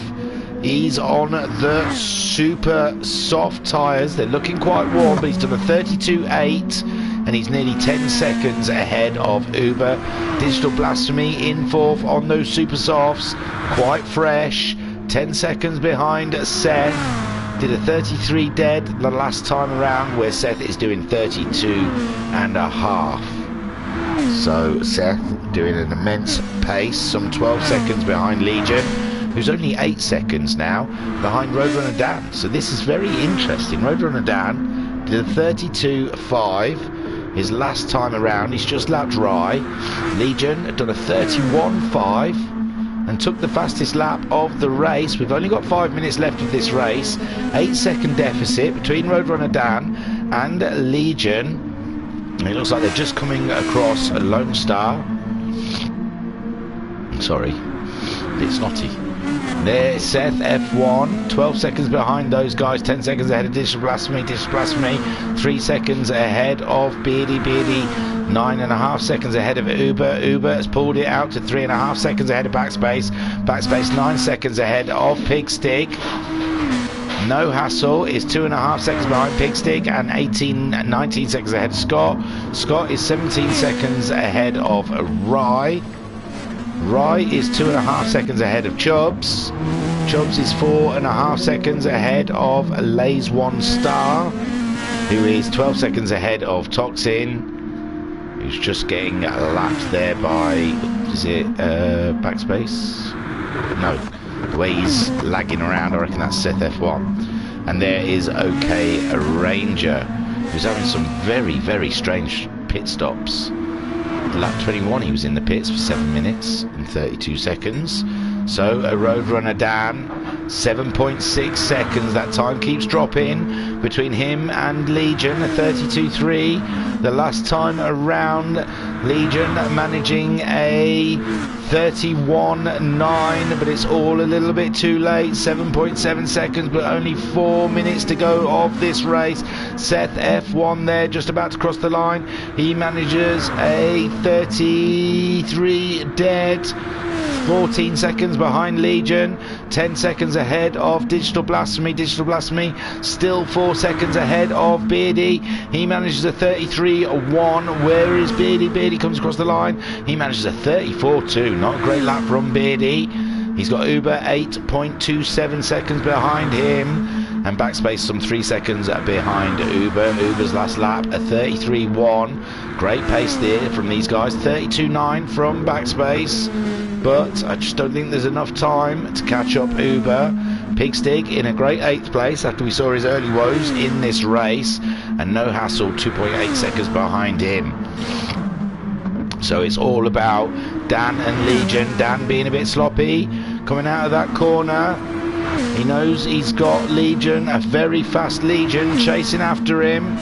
He's on the super soft tyres. They're looking quite warm, but he's done a 32.8. And he's nearly 10 seconds ahead of Uber. Digital Blasphemy in 4th on those super softs. Quite fresh. 10 seconds behind Seth. Did a 33 dead the last time around, where Seth is doing 32.5. So Seth doing an immense pace, some 12 seconds behind Legion, who's only 8 seconds now behind Roadrunner Dan. So this is very interesting. Roadrunner Dan did a 32.5 his last time around. He's just lapped Rye. Legion had done a 31.5 and took the fastest lap of the race. We've only got 5 minutes left of this race. 8-second deficit between Roadrunner Dan and Legion. It looks like they're just coming across a Lone Star. Sorry, a bit snotty. There's Seth F1, 12 seconds behind those guys, 10 seconds ahead of Digital Blasphemy, 3 seconds ahead of Beardy, 9.5 seconds ahead of Uber has pulled it out to 3.5 seconds ahead of Backspace, 9 seconds ahead of Pigstick. No Hassle is 2.5 seconds behind Pigstick and 19 seconds ahead of Scott. Scott is 17 seconds ahead of Rye. Rye is 2.5 seconds ahead of Chubbs. Chubbs is 4.5 seconds ahead of Lays One Star, who is 12 seconds ahead of Toxin, who's just getting lapped there by, is it Backspace? No, the way he's lagging around, I reckon that's Seth F1. And there is OK Ranger, who's having some very, very strange pit stops. Lap 21 he was in the pits for 7 minutes and 32 seconds. So a Roadrunner Dan, 7.6 seconds. That time keeps dropping between him and Legion, a 32.3. The last time around, Legion managing a 31.9, but it's all a little bit too late. 7.7 seconds, but only 4 minutes to go of this race. Seth F1 there, just about to cross the line. He manages a 33 dead. 14 seconds behind Legion, 10 seconds ahead of Digital Blasphemy. Digital Blasphemy still 4 seconds ahead of Beardy. He manages a 33.1. Where is Beardy? Beardy comes across the line. He manages a 34.2. Not a great lap from Beardy. He's got Uber 8.27 seconds behind him. And Backspace some 3 seconds behind Uber. Uber's last lap, a 33.1. Great pace there from these guys. 32.9 from Backspace. But I just don't think there's enough time to catch up Uber. Pigstick in a great 8th place after we saw his early woes in this race. And No Hassle 2.8 seconds behind him. So it's all about Dan and Legion. Dan being a bit sloppy, coming out of that corner. He knows he's got Legion, a very fast Legion, chasing after him.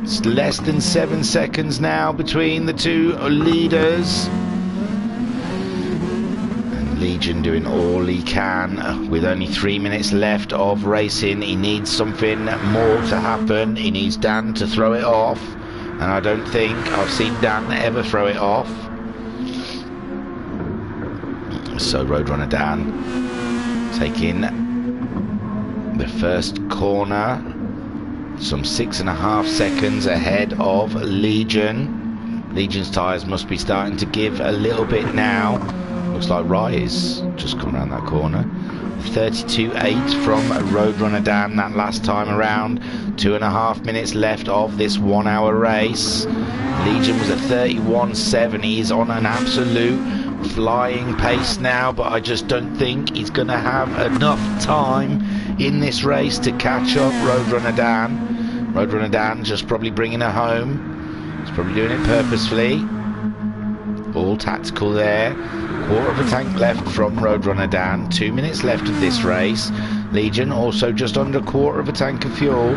It's less than 7 seconds now between the two leaders. And Legion doing all he can with only 3 minutes left of racing. He needs something more to happen. He needs Dan to throw it off. And I don't think I've seen Dan ever throw it off. So Roadrunner Dan taking the first corner, some 6.5 seconds ahead of Legion. Legion's tyres must be starting to give a little bit now. Looks like Rye is just coming around that corner. 32.8 from Roadrunner Dan that last time around. 2.5 minutes left of this 1 hour race. Legion was at 31.7. He's on an absolute flying pace now, but I just don't think he's going to have enough time in this race to catch up Roadrunner Dan. Roadrunner Dan just probably bringing her home. He's probably doing it purposefully. All tactical there. Quarter of a tank left from Roadrunner Dan. 2 minutes left of this race. Legion also just under a quarter of a tank of fuel.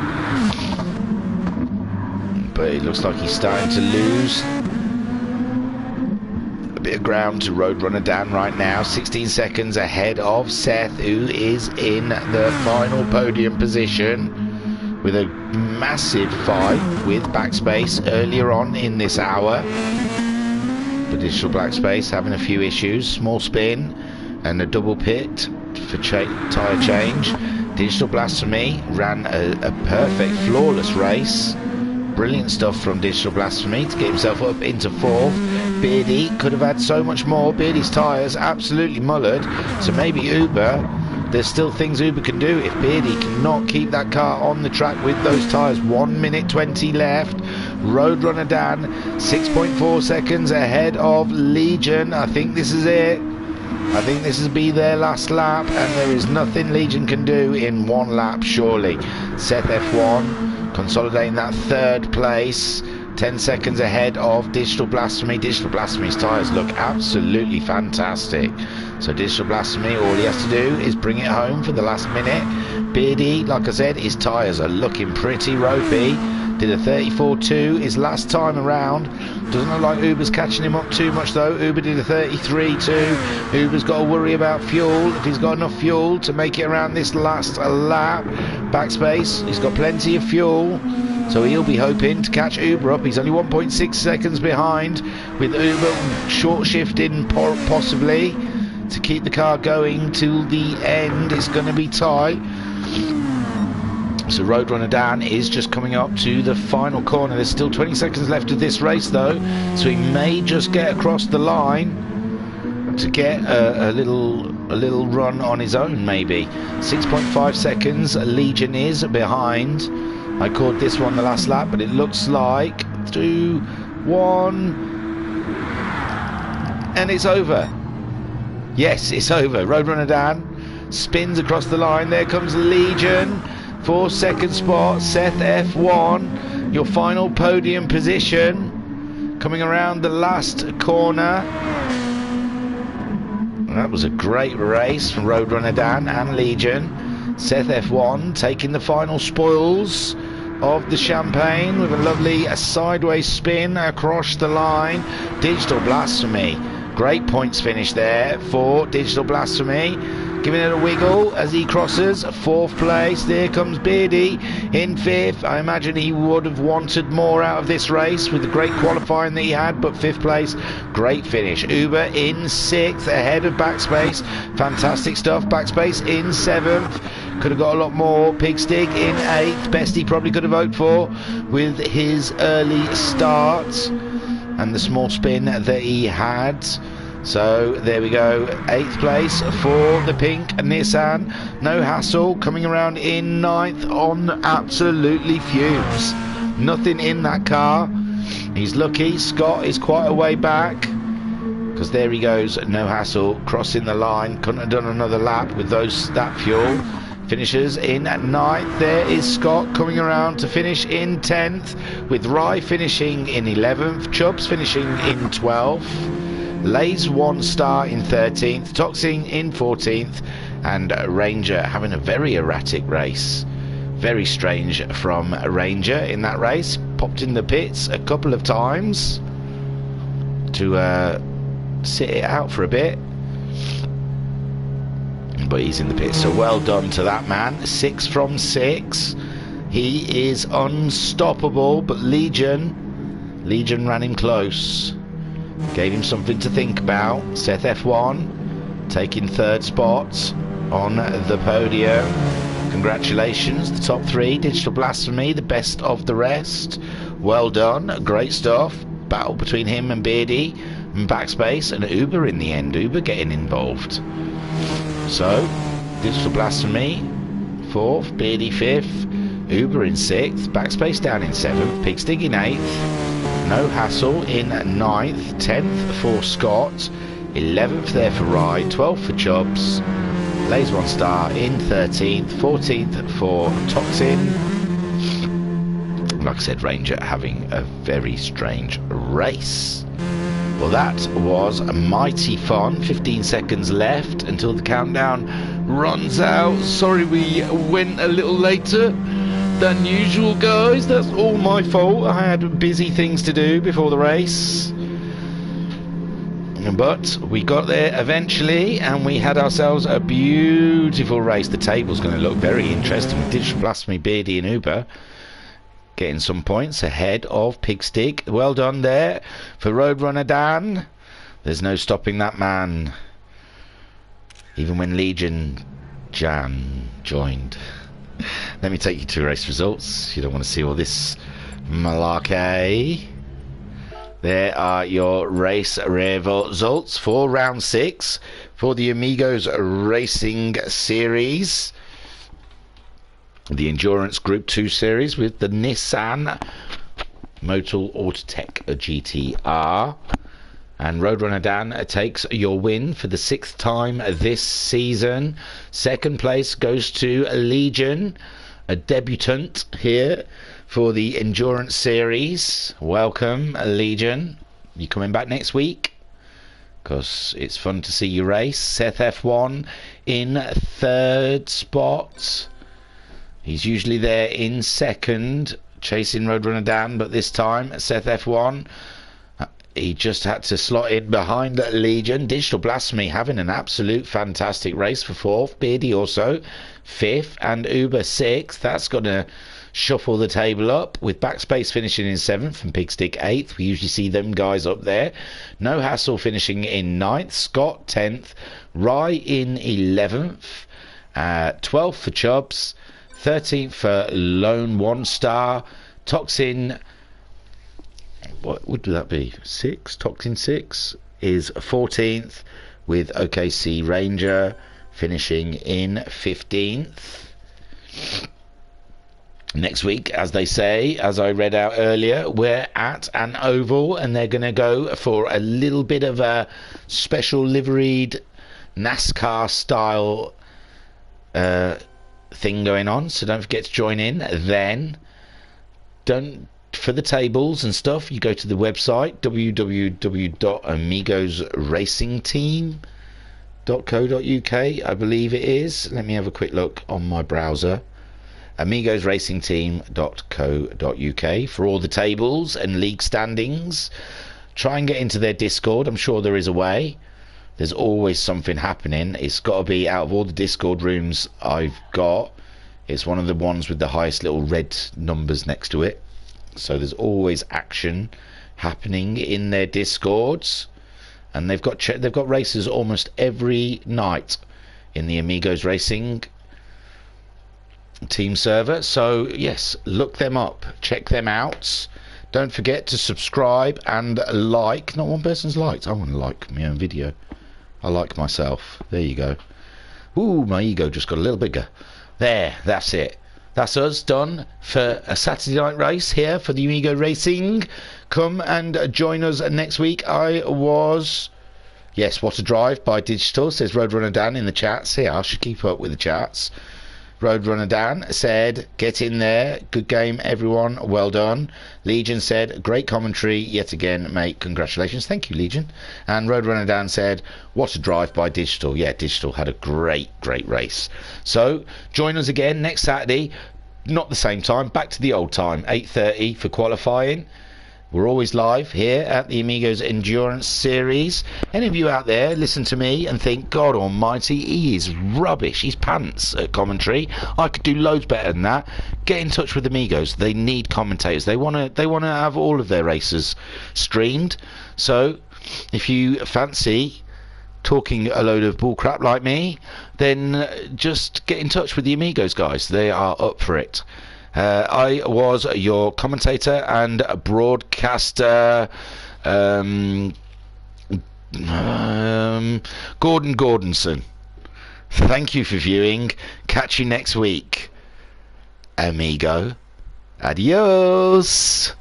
but it looks like he's starting to lose a bit of ground to Roadrunner Dan right now. 16 seconds ahead of Seth, who is in the final podium position with a massive fight with Backspace earlier on in this hour. But Digital Backspace having a few issues. Small spin and a double pit for tyre change. Digital Blasphemy ran a perfect, flawless race. Brilliant stuff from Digital Blasphemy to get himself up into 4th. Beardy could have had so much more. Beardy's tyres absolutely mullered. So maybe Uber, there's still things Uber can do if Beardy cannot keep that car on the track with those tyres. 1 minute 20 left. Roadrunner Dan 6.4 seconds ahead of Legion. I think this is it. I think this will be their last lap, and there is nothing Legion can do in 1 lap, surely. Seth F1 consolidating that 3rd place, 10 seconds ahead of Digital Blasphemy. Digital Blasphemy's tyres look absolutely fantastic. So Digital Blasphemy, all he has to do is bring it home for the last minute. Beardy, like I said, his tyres are looking pretty ropey. Did a 34.2 his last time around. Doesn't look like Uber's catching him up too much though. Uber did a 33.2. Uber's got to worry about fuel, if he's got enough fuel to make it around this last lap. Backspace, he's got plenty of fuel, so he'll be hoping to catch Uber up. He's only 1.6 seconds behind, with Uber short shifting possibly to keep the car going till the end. It's going to be tight. So Roadrunner Dan is just coming up to the final corner. There's still 20 seconds left of this race though, so he may just get across the line to get a little run on his own maybe. 6.5 seconds Legion is behind. I called this one the last lap, but it looks like 2, 1, and it's over. Yes, it's over. Roadrunner Dan spins across the line. There comes Legion. 4-second spot, Seth F1, your final podium position, coming around the last corner. That was a great race from Roadrunner Dan and Legion. Seth F1 taking the final spoils of the champagne with a lovely sideways spin across the line. Digital Blasphemy, great points finish there for Digital Blasphemy. Giving it a wiggle as he crosses 4th place. There comes Beardy in 5th. I imagine he would have wanted more out of this race with the great qualifying that he had, but 5th place, great finish. Uber in 6th ahead of Backspace. Fantastic stuff. Backspace in 7th. Could have got a lot more. Pigstig in 8th. Best he probably could have hoped for with his early start and the small spin that he had. So there we go, 8th place for the pink Nissan. No Hassle coming around in 9th on absolutely fumes. Nothing in that car. He's lucky. Scott is quite a way back, because there he goes, No Hassle crossing the line. Couldn't have done another lap with that fuel. Finishes in 9th. There is Scott coming around to finish in 10th, with Rye finishing in 11th, Chubbs finishing in 12th. Lays 1 star in 13th, Toxing in 14th, and Ranger having a very erratic race. Very strange from Ranger in that race. Popped in the pits a couple of times to sit it out for a bit, but he's in the pits, so well done to that man. 6 from 6. He is unstoppable, but Legion ran him close. Gave him something to think about. Seth F1 taking 3rd spot on the podium. Congratulations, the top 3. Digital Blasphemy, the best of the rest. Well done, great stuff. Battle between him and Beardy and Backspace, and Uber in the end. Uber getting involved. So, Digital Blasphemy 4th, Beardy 5th, Uber in 6th, Backspace down in 7th, Pigstig in 8th. No Hassle in 9th, 10th for Scott, 11th there for Rye, 12th for Chubbs, Lays 1 star in 13th, 14th for Toxin. Like I said, Ranger having a very strange race. Well, that was mighty fun. 15 seconds left until the countdown runs out. Sorry we went a little later. than usual, guys. That's all my fault. I had busy things to do before the race. But we got there eventually, and we had ourselves a beautiful race. The table's going to look very interesting. Digital Blasphemy, Beardy and Uber getting some points ahead of Pigstig. Well done there for Roadrunner Dan. There's no stopping that man. Even when Legion Jan joined. Let me take you to race results. You don't want to see all this malarkey. There are your race results for round 6 for the Amigos Racing Series. The Endurance Group 2 Series with the Nissan Motul Autotech GTR. And Roadrunner Dan takes your win for the 6th time this season. Second place goes to Legion, a debutant here for the Endurance Series. Welcome, Legion. You coming back next week? Because it's fun to see you race. Seth F1 in 3rd spot. He's usually there in 2nd, chasing Roadrunner Dan, but this time Seth F1, he just had to slot in behind Legion. Digital Blasphemy having an absolute fantastic race for 4th. Beardy also 5th, and Uber 6th. That's going to shuffle the table up, with Backspace finishing in 7th and Pigstig 8th. We usually see them guys up there. No Hassle finishing in 9th. Scott 10th. Rye in 11th. 12th for Chubbs. 13th for Lone One Star. Toxin, what would that be? 6? Toxin 6 is 14th, with OKC Ranger finishing in 15th. Next week, as they say, as I read out earlier, we're at an oval, and they're going to go for a little bit of a special liveried NASCAR style thing going on, so don't forget to join in. Then for the tables and stuff, you go to the website www.amigosracingteam.co.uk, I believe it is. Let me have a quick look on my browser. amigosracingteam.co.uk for all the tables and league standings. Try and get into their Discord. I'm sure there is a way. There's always something happening. It's got to be, out of all the Discord rooms I've got, it's one of the ones with the highest little red numbers next to it. So there's always action happening in their Discords, and they've got races almost every night in the Amigos Racing Team server. So yes, look them up, check them out. Don't forget to subscribe and like. Not one person's liked. I want to like my own video. I like myself. There you go. Ooh, my ego just got a little bigger. There, that's it. That's us done for a Saturday night race here for the Amigo Racing. Come and join us next week. Yes, What a Drive by Digital, says Roadrunner Dan in the chats. Here, I should keep up with the chats. Roadrunner Dan said, get in there. Good game, everyone. Well done. Legion said, great commentary yet again, mate. Congratulations. Thank you, Legion. And Roadrunner Dan said, what a drive by Digital. Yeah, Digital had a great race. So join us again next Saturday. Not the same time, back to the old time, 8:30 for qualifying. We're always live here at the Amigos Endurance Series. Any of you out there listen to me and think, God almighty, he is rubbish, he's pants at commentary, I could do loads better than that, get in touch with Amigos. They need commentators. They want to have all of their races streamed. So if you fancy talking a load of bullcrap like me, then just get in touch with the Amigos guys. They are up for it. I was your commentator and broadcaster, Gordon Gordonson. Thank you for viewing. Catch you next week, amigo. Adios.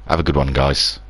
Have a good one, guys.